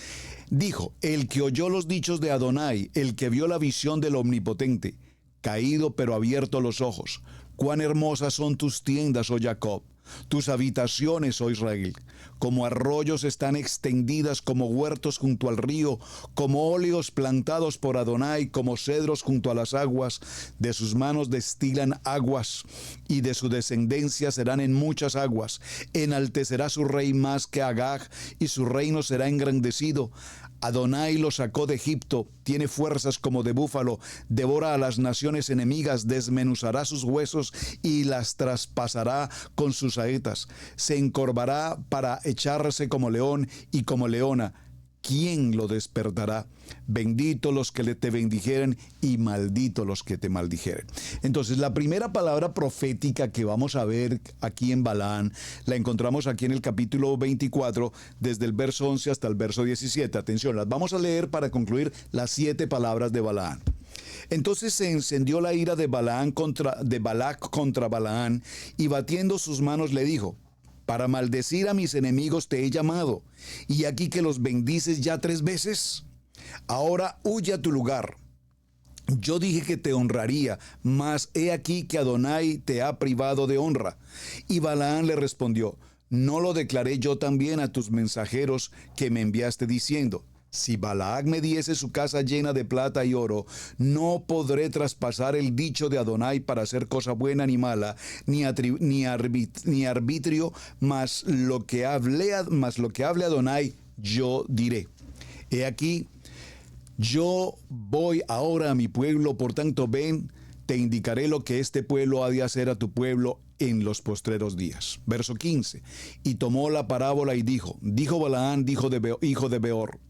Dijo, el que oyó los dichos de Adonai, el que vio la visión del Omnipotente, caído pero abierto los ojos. Cuán hermosas son tus tiendas, oh Jacob, tus habitaciones, oh Israel. Como arroyos están extendidas, como huertos junto al río, como óleos plantados por Adonai, como cedros junto a las aguas. De sus manos destilan aguas, y de su descendencia serán en muchas aguas. Enaltecerá su rey más que Agag, y su reino será engrandecido. Adonai lo sacó de Egipto, tiene fuerzas como de búfalo, devora a las naciones enemigas, desmenuzará sus huesos y las traspasará con sus saetas. Se encorvará para echarse como león y como leona. ¿Quién lo despertará? Bendito los que te bendijeren y maldito los que te maldijeren. Entonces, la primera palabra profética que vamos a ver aquí en Balaam, la encontramos aquí en el capítulo 24, desde el verso 11 hasta el verso 17. Atención, las vamos a leer para concluir las 7 palabras de Balaam. Entonces se encendió la ira de Balac contra Balaam, y batiendo sus manos le dijo: para maldecir a mis enemigos te he llamado, y aquí que los bendices ya 3 veces. Ahora huye a tu lugar. Yo dije que te honraría, mas he aquí que Adonai te ha privado de honra. Y Balaam le respondió: ¿no lo declaré yo también a tus mensajeros que me enviaste diciendo: Si Balac me diese su casa llena de plata y oro, no podré traspasar el dicho de Adonai para hacer cosa buena ni mala, ni arbitrio, mas lo que hable Adonai, yo diré. He aquí, yo voy ahora a mi pueblo, por tanto ven, te indicaré lo que este pueblo ha de hacer a tu pueblo en los postreros días. Verso 15. Y tomó la parábola y dijo Balaán, hijo de Beor,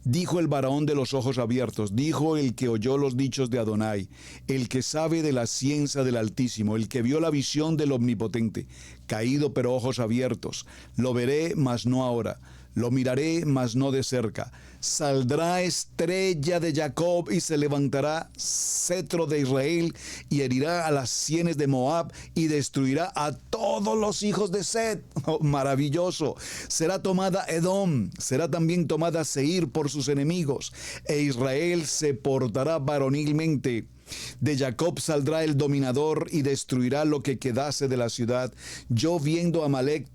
dijo el varón de los ojos abiertos, dijo el que oyó los dichos de Adonai, el que sabe de la ciencia del Altísimo, el que vio la visión del Omnipotente, caído pero ojos abiertos. Lo veré, mas no ahora. Lo miraré, mas no de cerca. Saldrá estrella de Jacob y se levantará cetro de Israel y herirá a las sienes de Moab y destruirá a todos los hijos de Set. Oh, maravilloso. Será tomada Edom, será también tomada Seir por sus enemigos, e Israel se portará varonilmente. De Jacob saldrá el dominador y destruirá lo que quedase de la ciudad. Viendo Amalek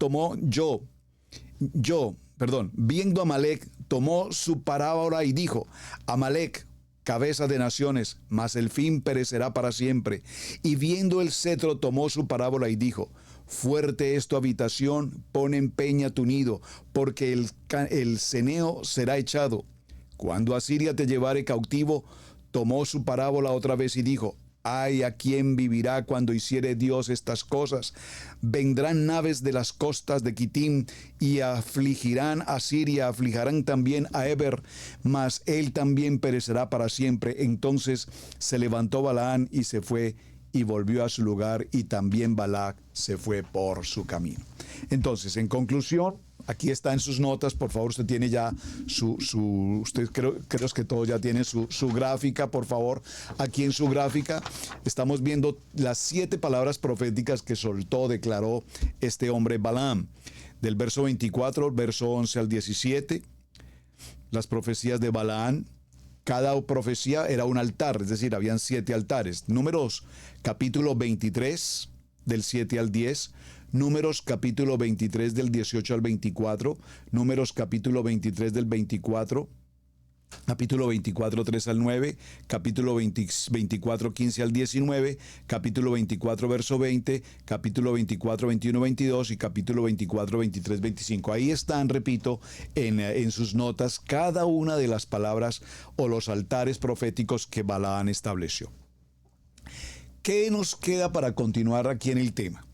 tomó su parábola y dijo: Amalek, cabeza de naciones, mas el fin perecerá para siempre. Y viendo el cetro tomó su parábola y dijo: fuerte es tu habitación, pon en peña tu nido, porque el ceneo será echado. Cuando Asiria te llevare cautivo, tomó su parábola otra vez y dijo: ay, ¿a quién vivirá cuando hiciere Dios estas cosas? Vendrán naves de las costas de Quitim y afligirán a Siria, afligirán también a Eber, mas él también perecerá para siempre. Entonces se levantó Balaán y se fue y volvió a su lugar, y también Balac se fue por su camino. Entonces, en conclusión, aquí está en sus notas, por favor, usted tiene ya usted creo que todos ya tienen su gráfica, por favor. Aquí en su gráfica estamos viendo las 7 palabras proféticas que declaró este hombre Balaam. Del verso 24, verso 11 al 17, las profecías de Balaam. Cada profecía era un altar, es decir, habían 7 altares. Números capítulo 23, del 7 al 10. Números capítulo 23 del 18 al 24, Números capítulo 23 del 24, capítulo 24 3 al 9, capítulo 24 15 al 19, capítulo 24 verso 20, capítulo 24 21 22 y capítulo 24 23 25. Ahí están, repito, en sus notas cada una de las palabras o los altares proféticos que Balaam estableció. ¿Qué nos queda para continuar aquí en el tema?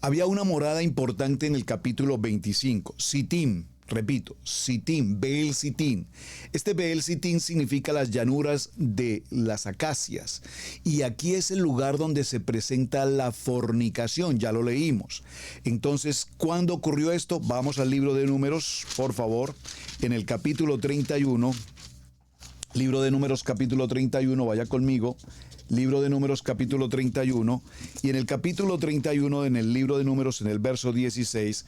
Había una morada importante en el capítulo 25, Sitim, repito, Sitim, Beel Sitim. Este Beel Sitim significa las llanuras de las acacias. Y aquí es el lugar donde se presenta la fornicación, ya lo leímos. Entonces, ¿cuándo ocurrió esto? Vamos al libro de Números, por favor, en el capítulo 31, libro de Números capítulo 31, vaya conmigo. Libro de Números capítulo 31, y en el capítulo 31, en el libro de Números, en el verso 16,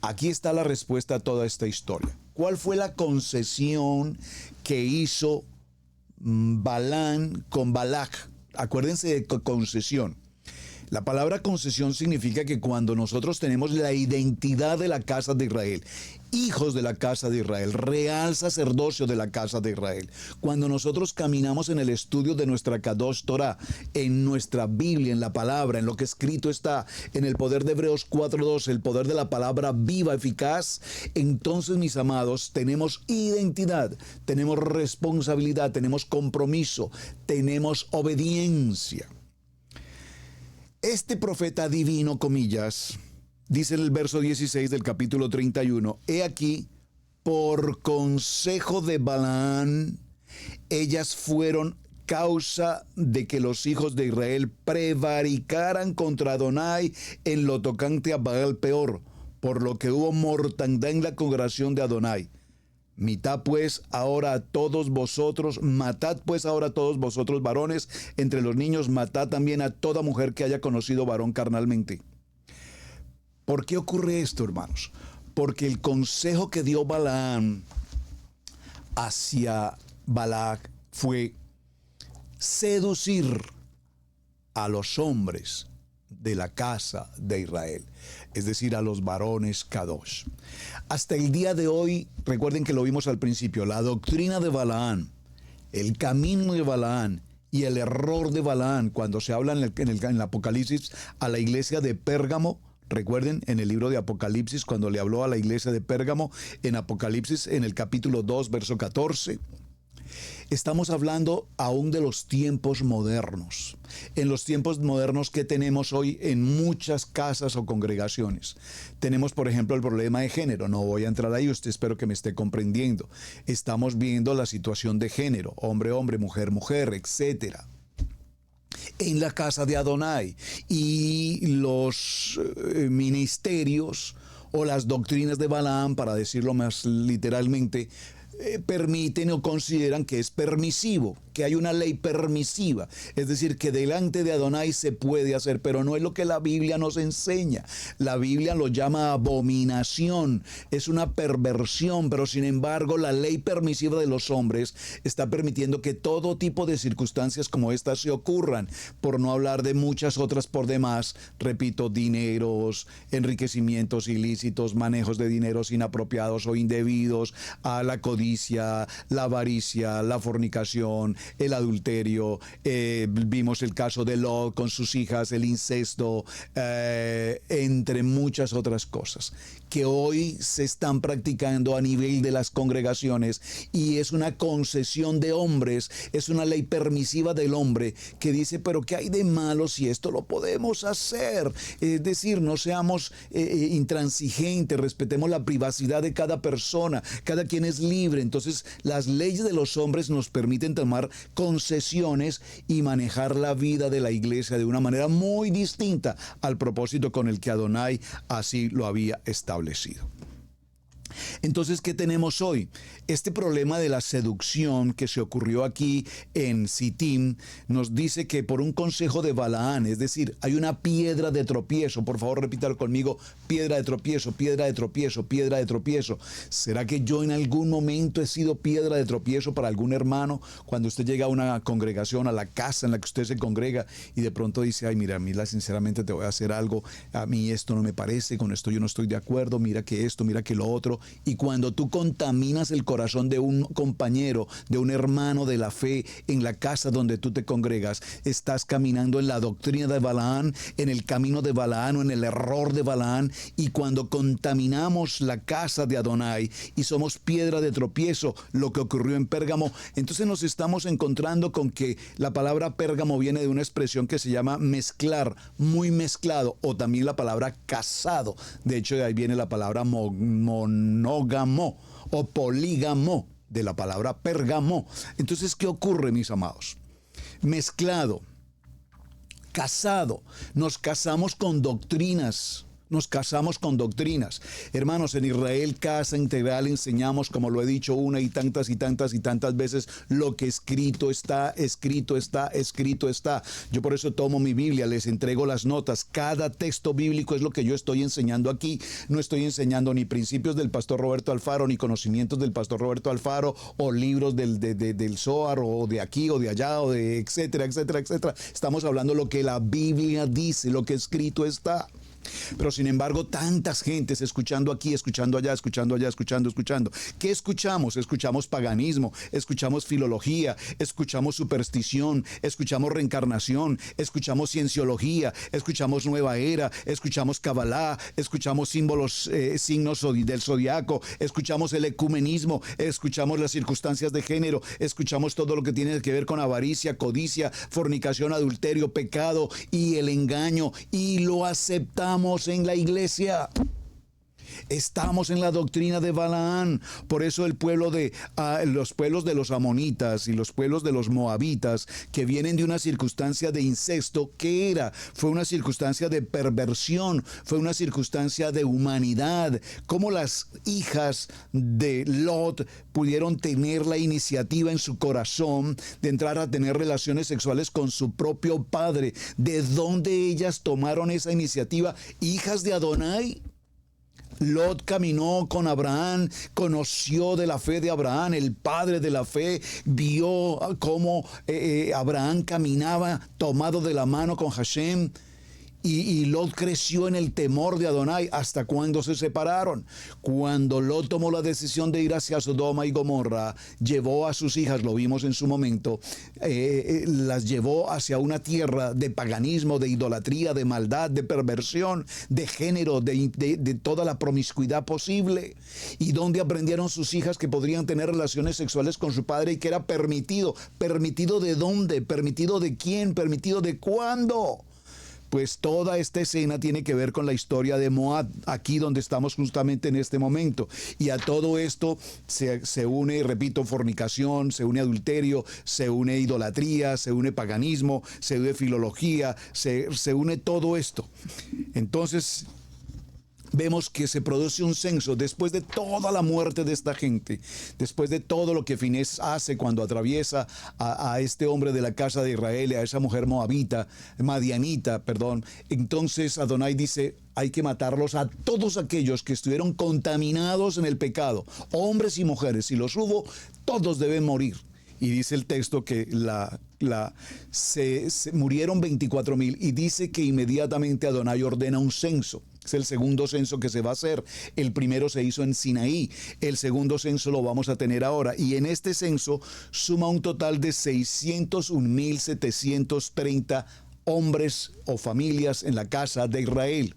aquí está la respuesta a toda esta historia. ¿Cuál fue la concesión que hizo Balaam con Balac? Acuérdense de concesión. La palabra concesión significa que cuando nosotros tenemos la identidad de la casa de Israel, hijos de la casa de Israel, real sacerdocio de la casa de Israel, cuando nosotros caminamos en el estudio de nuestra Kadosh Torah, en nuestra Biblia, en la palabra, en lo que escrito está, en el poder de Hebreos 4:12, el poder de la palabra viva, eficaz, entonces, mis amados, tenemos identidad, tenemos responsabilidad, tenemos compromiso, tenemos obediencia. Este profeta divino, comillas, dice en el verso 16 del capítulo 31, he aquí, por consejo de Balaam, ellas fueron causa de que los hijos de Israel prevaricaran contra Adonai en lo tocante a Baal Peor, por lo que hubo mortandad en la congregación de Adonai. Matad pues ahora a todos vosotros varones, entre los niños matad también a toda mujer que haya conocido varón carnalmente. ¿Por qué ocurre esto, hermanos? Porque el consejo que dio Balaam hacia Balac fue seducir a los hombres de la casa de Israel, es decir, a los varones Kadosh. Hasta el día de hoy, recuerden que lo vimos al principio, la doctrina de Balaán, el camino de Balaán y el error de Balaán, cuando se habla en el Apocalipsis a la iglesia de Pérgamo. Recuerden, en el libro de Apocalipsis, cuando le habló a la iglesia de Pérgamo, en Apocalipsis, en el capítulo 2, verso 14, estamos hablando aún de los tiempos modernos. En los tiempos modernos que tenemos hoy en muchas casas o congregaciones. Tenemos, por ejemplo, el problema de género. No voy a entrar ahí, usted espero que me esté comprendiendo. Estamos viendo la situación de género, hombre, hombre, mujer, mujer, etcétera, en la casa de Adonai, y los ministerios o las doctrinas de Balaam, para decirlo más literalmente, permiten o consideran que es permisivo, que hay una ley permisiva, es decir, que delante de Adonai se puede hacer, pero no es lo que la Biblia nos enseña. La Biblia lo llama abominación, es una perversión, pero sin embargo la ley permisiva de los hombres está permitiendo que todo tipo de circunstancias como estas se ocurran, por no hablar de muchas otras por demás. Repito, dineros, enriquecimientos ilícitos, manejos de dineros inapropiados o indebidos, a la codicia, la avaricia, la fornicación, el adulterio, vimos el caso de Lot con sus hijas, el incesto, entre muchas otras cosas que hoy se están practicando a nivel de las congregaciones, y es una concesión de hombres, es una ley permisiva del hombre que dice, pero ¿qué hay de malo si esto lo podemos hacer? Es decir, no seamos intransigentes, respetemos la privacidad de cada persona, cada quien es libre. Entonces las leyes de los hombres nos permiten tomar concesiones y manejar la vida de la iglesia de una manera muy distinta al propósito con el que Adonai así lo había establecido. Entonces, ¿qué tenemos hoy? Este problema de la seducción que se ocurrió aquí en Sittim nos dice que por un consejo de Balaán, es decir, hay una piedra de tropiezo. Por favor, repítalo conmigo: piedra de tropiezo, piedra de tropiezo, piedra de tropiezo. ¿Será que yo en algún momento he sido piedra de tropiezo para algún hermano? Cuando usted llega a una congregación, a la casa en la que usted se congrega, y de pronto dice, ay, mira, mira, sinceramente te voy a hacer algo, a mí esto no me parece, con esto yo no estoy de acuerdo, mira que esto, mira que lo otro. Y cuando tú contaminas el corazón de un compañero, de un hermano de la fe en la casa donde tú te congregas, estás caminando en la doctrina de Balaán, en el camino de Balaán o en el error de Balaán. Y cuando contaminamos la casa de Adonai y somos piedra de tropiezo, lo que ocurrió en Pérgamo, entonces nos estamos encontrando con que la palabra Pérgamo viene de una expresión que se llama mezclar, muy mezclado, o también la palabra casado. De hecho, de ahí viene la palabra monógamo o polígamo, de la palabra Pérgamo. Entonces, ¿qué ocurre, mis amados? Mezclado, casado, nos casamos con doctrinas. Nos casamos con doctrinas. Hermanos, en Israel Casa Integral enseñamos, como lo he dicho una y tantas veces, lo que escrito está, escrito está, escrito está. Yo por eso tomo mi Biblia, les entrego las notas. Cada texto bíblico es lo que yo estoy enseñando aquí. No estoy enseñando ni principios del pastor Roberto Alfaro, ni conocimientos del pastor Roberto Alfaro, o libros del Zohar, o de aquí, o de allá, o de etcétera, etcétera, etcétera. Estamos hablando lo que la Biblia dice, lo que escrito está. Pero sin embargo, tantas gentes escuchando aquí, escuchando allá, escuchando allá, escuchando. ¿Qué escuchamos? Escuchamos paganismo, escuchamos filología, escuchamos superstición, escuchamos reencarnación, escuchamos cienciología, escuchamos nueva era, escuchamos cabalá, escuchamos símbolos, signos del zodiaco, escuchamos el ecumenismo, escuchamos las circunstancias de género, escuchamos todo lo que tiene que ver con avaricia, codicia, fornicación, adulterio, pecado y el engaño, y lo aceptamos en la iglesia. Estamos en la doctrina de Balaán. Por eso el pueblo los pueblos de los amonitas y los pueblos de los moabitas, que vienen de una circunstancia de incesto, ¿qué era? Fue una circunstancia de perversión, fue una circunstancia de humanidad. Cómo las hijas de Lot pudieron tener la iniciativa en su corazón de entrar a tener relaciones sexuales con su propio padre. ¿De dónde ellas tomaron esa iniciativa? Hijas de Adonai. Lot caminó con Abraham, conoció de la fe de Abraham, el padre de la fe, vio cómo Abraham caminaba tomado de la mano con Hashem, Y Lot creció en el temor de Adonai hasta cuando se separaron. Cuando Lot tomó la decisión de ir hacia Sodoma y Gomorra, llevó a sus hijas, lo vimos en su momento, las llevó hacia una tierra de paganismo, de idolatría, de maldad, de perversión, de género, de toda la promiscuidad posible. Y donde aprendieron sus hijas que podrían tener relaciones sexuales con su padre y que era permitido. ¿Permitido de dónde? ¿Permitido de quién? ¿Permitido de cuándo? Pues toda esta escena tiene que ver con la historia de Moab, aquí donde estamos justamente en este momento. Y a todo esto se une, repito, fornicación, se une adulterio, se une idolatría, se une paganismo, se une filología, se une todo esto. Entonces vemos que se produce un censo después de toda la muerte de esta gente, después de todo lo que Finés hace cuando atraviesa a este hombre de la casa de Israel, a esa mujer madianita. Entonces Adonai dice, hay que matarlos a todos aquellos que estuvieron contaminados en el pecado, hombres y mujeres, si los hubo, todos deben morir. Y dice el texto que se murieron 24,000 y dice que inmediatamente Adonai ordena un censo. Es el segundo censo que se va a hacer. El primero se hizo en Sinaí. El segundo censo lo vamos a tener ahora. Y en este censo suma un total de 601,730 hombres o familias en la casa de Israel.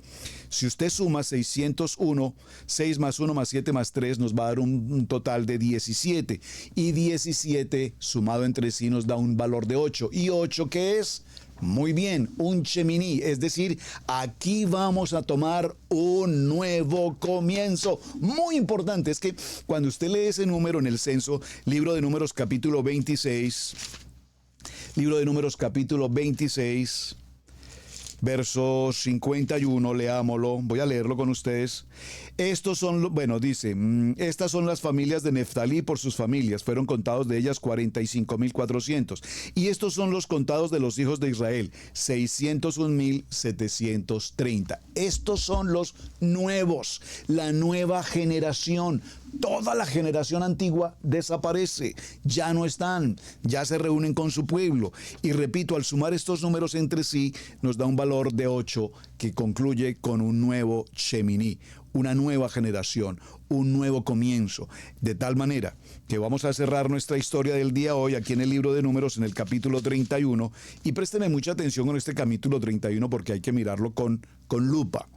Si usted suma 601, 6 más 1 más 7 más 3 nos va a dar un total de 17. Y 17 sumado entre sí nos da un valor de 8. ¿Y 8 qué es? Muy bien, un Sheminí, es decir, aquí vamos a tomar un nuevo comienzo. Muy importante, es que cuando usted lee ese número en el censo, libro de Números capítulo 26, verso 51, leámoslo, voy a leerlo con ustedes. Estas son las familias de Neftalí por sus familias, fueron contados de ellas 45,400. Y estos son los contados de los hijos de Israel, 601,730. Estos son los nuevos, la nueva generación. Toda la generación antigua desaparece, ya no están, ya se reúnen con su pueblo. Y repito, al sumar estos números entre sí, nos da un valor de 8 que concluye con un nuevo Sheminí, una nueva generación, un nuevo comienzo. De tal manera que vamos a cerrar nuestra historia del día hoy aquí en el libro de Números, en el capítulo 31. Y présteme mucha atención con este capítulo 31 porque hay que mirarlo con lupa.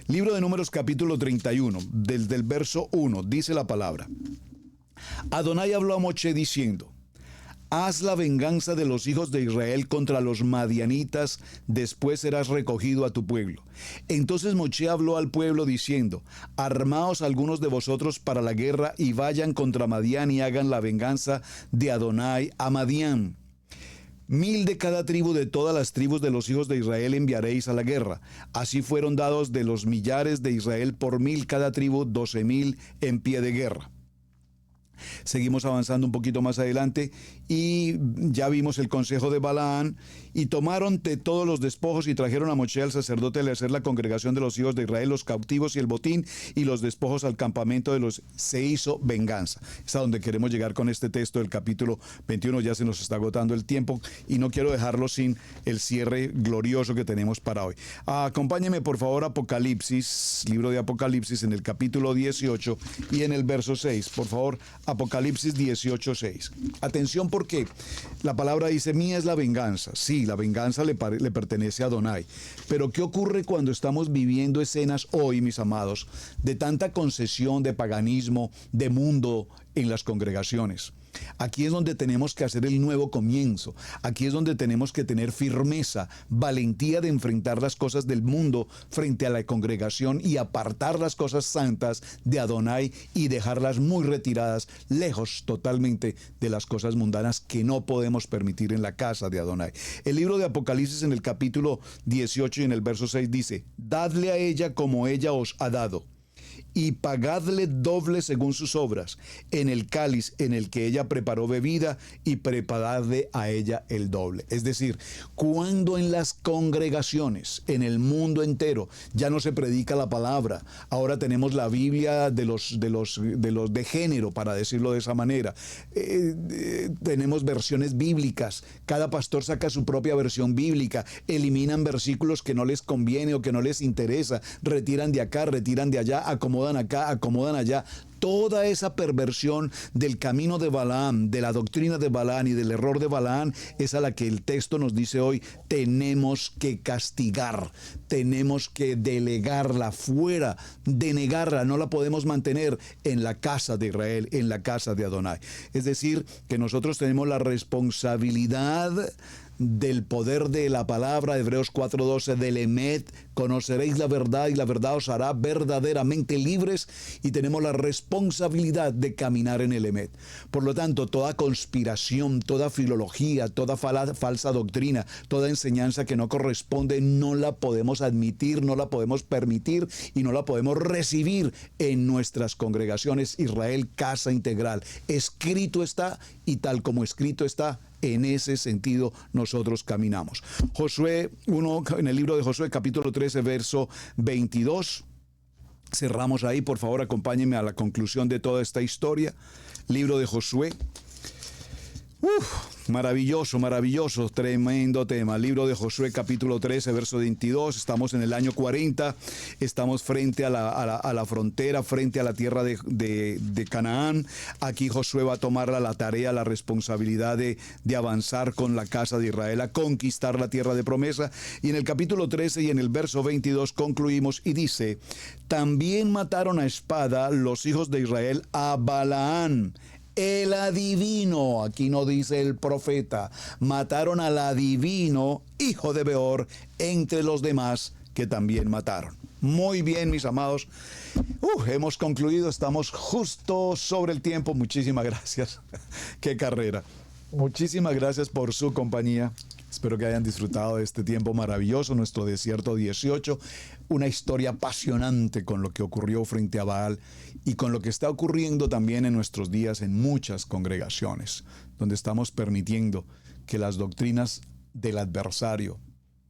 Libro de Números capítulo 31, desde el verso 1, dice la palabra. Adonai habló a Moshe diciendo, haz la venganza de los hijos de Israel contra los madianitas, después serás recogido a tu pueblo. Entonces Moshe habló al pueblo diciendo, armaos algunos de vosotros para la guerra y vayan contra Madián y hagan la venganza de Adonai a Madián. 1,000 de cada tribu de todas las tribus de los hijos de Israel enviaréis a la guerra. Así fueron dados de los millares de Israel por 1,000 cada tribu, 12,000 en pie de guerra. Seguimos avanzando un poquito más adelante y ya vimos el consejo de Balaán. Y tomaron de todos los despojos y trajeron a Moshe al sacerdote a hacer la congregación de los hijos de Israel, los cautivos y el botín y los despojos al campamento de los. Se hizo venganza. Es a donde queremos llegar con este texto del capítulo 21. Ya se nos está agotando el tiempo y no quiero dejarlo sin el cierre glorioso que tenemos para hoy. Acompáñeme por favor a Apocalipsis, libro de Apocalipsis, en el capítulo 18 y en el verso 6. Por favor, Apocalipsis 18:6. Atención porque la palabra dice, mía es la venganza. Sí, la venganza le pertenece a Adonai. Pero ¿qué ocurre cuando estamos viviendo escenas hoy, mis amados, de tanta concesión, de paganismo, de mundo en las congregaciones? Aquí es donde tenemos que hacer el nuevo comienzo. Aquí es donde tenemos que tener firmeza, valentía de enfrentar las cosas del mundo frente a la congregación y apartar las cosas santas de Adonai y dejarlas muy retiradas, lejos totalmente de las cosas mundanas que no podemos permitir en la casa de Adonai. El libro de Apocalipsis en el capítulo 18 y en el verso 6 dice, dadle a ella como ella os ha dado. y pagadle doble según sus obras, en el cáliz en el que ella preparó bebida, y preparadle a ella el doble. Es decir, cuando en las congregaciones, en el mundo entero, ya no se predica la palabra, ahora tenemos la Biblia de género, para decirlo de esa manera. Tenemos versiones bíblicas, cada pastor saca su propia versión bíblica, eliminan versículos que no les conviene o que no les interesa, retiran de acá, retiran de allá, acomodan acá, acomodan allá. Toda esa perversión del camino de Balaam, de la doctrina de Balaam y del error de Balaam, es a la que el texto nos dice hoy: tenemos que castigar, tenemos que delegarla fuera, denegarla, no la podemos mantener en la casa de Israel, en la casa de Adonai. Es decir, que nosotros tenemos la responsabilidad del poder de la palabra, Hebreos 4:12, del Emet, conoceréis la verdad y la verdad os hará verdaderamente libres, y tenemos la responsabilidad de caminar en el Emet. Por lo tanto, toda conspiración, toda filología, toda falsa doctrina, toda enseñanza que no corresponde, no la podemos admitir, no la podemos permitir y no la podemos recibir en nuestras congregaciones. Israel, casa integral. Escrito está, y tal como escrito está, en ese sentido nosotros caminamos. Josué 1, en el libro de Josué, capítulo 13, verso 22. Cerramos ahí, por favor, acompáñenme a la conclusión de toda esta historia. Libro de Josué. Maravilloso, maravilloso, tremendo tema. Libro de Josué, capítulo 13, verso 22. Estamos en el año 40, estamos frente a la frontera, frente a la tierra de Canaán. Aquí Josué va a tomar la tarea, la responsabilidad de avanzar con la casa de Israel, a conquistar la tierra de promesa. Y en el capítulo 13 y en el verso 22 concluimos, y dice: también mataron a espada los hijos de Israel a Balaán, el adivino. Aquí no dice el profeta. Mataron al adivino, hijo de Beor, entre los demás que también mataron. Muy bien, mis amados. Hemos concluido, estamos justo sobre el tiempo. Muchísimas gracias. Qué carrera. Muchísimas gracias por su compañía. Espero que hayan disfrutado de este tiempo maravilloso, nuestro Desierto 18, una historia apasionante con lo que ocurrió frente a Baal y con lo que está ocurriendo también en nuestros días en muchas congregaciones, donde estamos permitiendo que las doctrinas del adversario,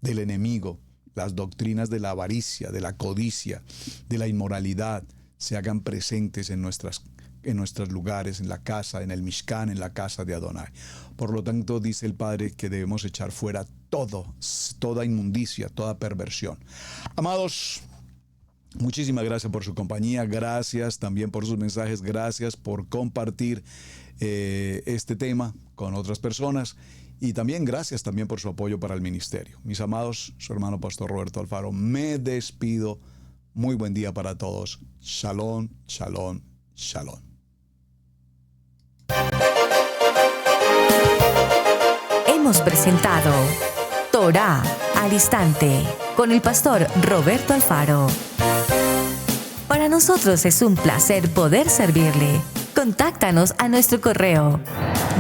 del enemigo, las doctrinas de la avaricia, de la codicia, de la inmoralidad, se hagan presentes en nuestros lugares, en la casa, en el Mishkan, en la casa de Adonai. Por lo tanto, dice el Padre que debemos echar fuera toda inmundicia, toda perversión. Amados, muchísimas gracias por su compañía, gracias también por sus mensajes, gracias por compartir este tema con otras personas, y también gracias también por su apoyo para el ministerio. Mis amados, su hermano Pastor Roberto Alfaro, me despido. Muy buen día para todos. Shalom, shalom, shalom. Hemos presentado Torá al Instante con el pastor Roberto Alfaro. Para nosotros es un placer poder servirle. Contáctanos a nuestro correo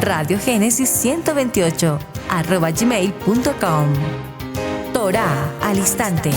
radiogenesis128@gmail.com. Torá al Instante.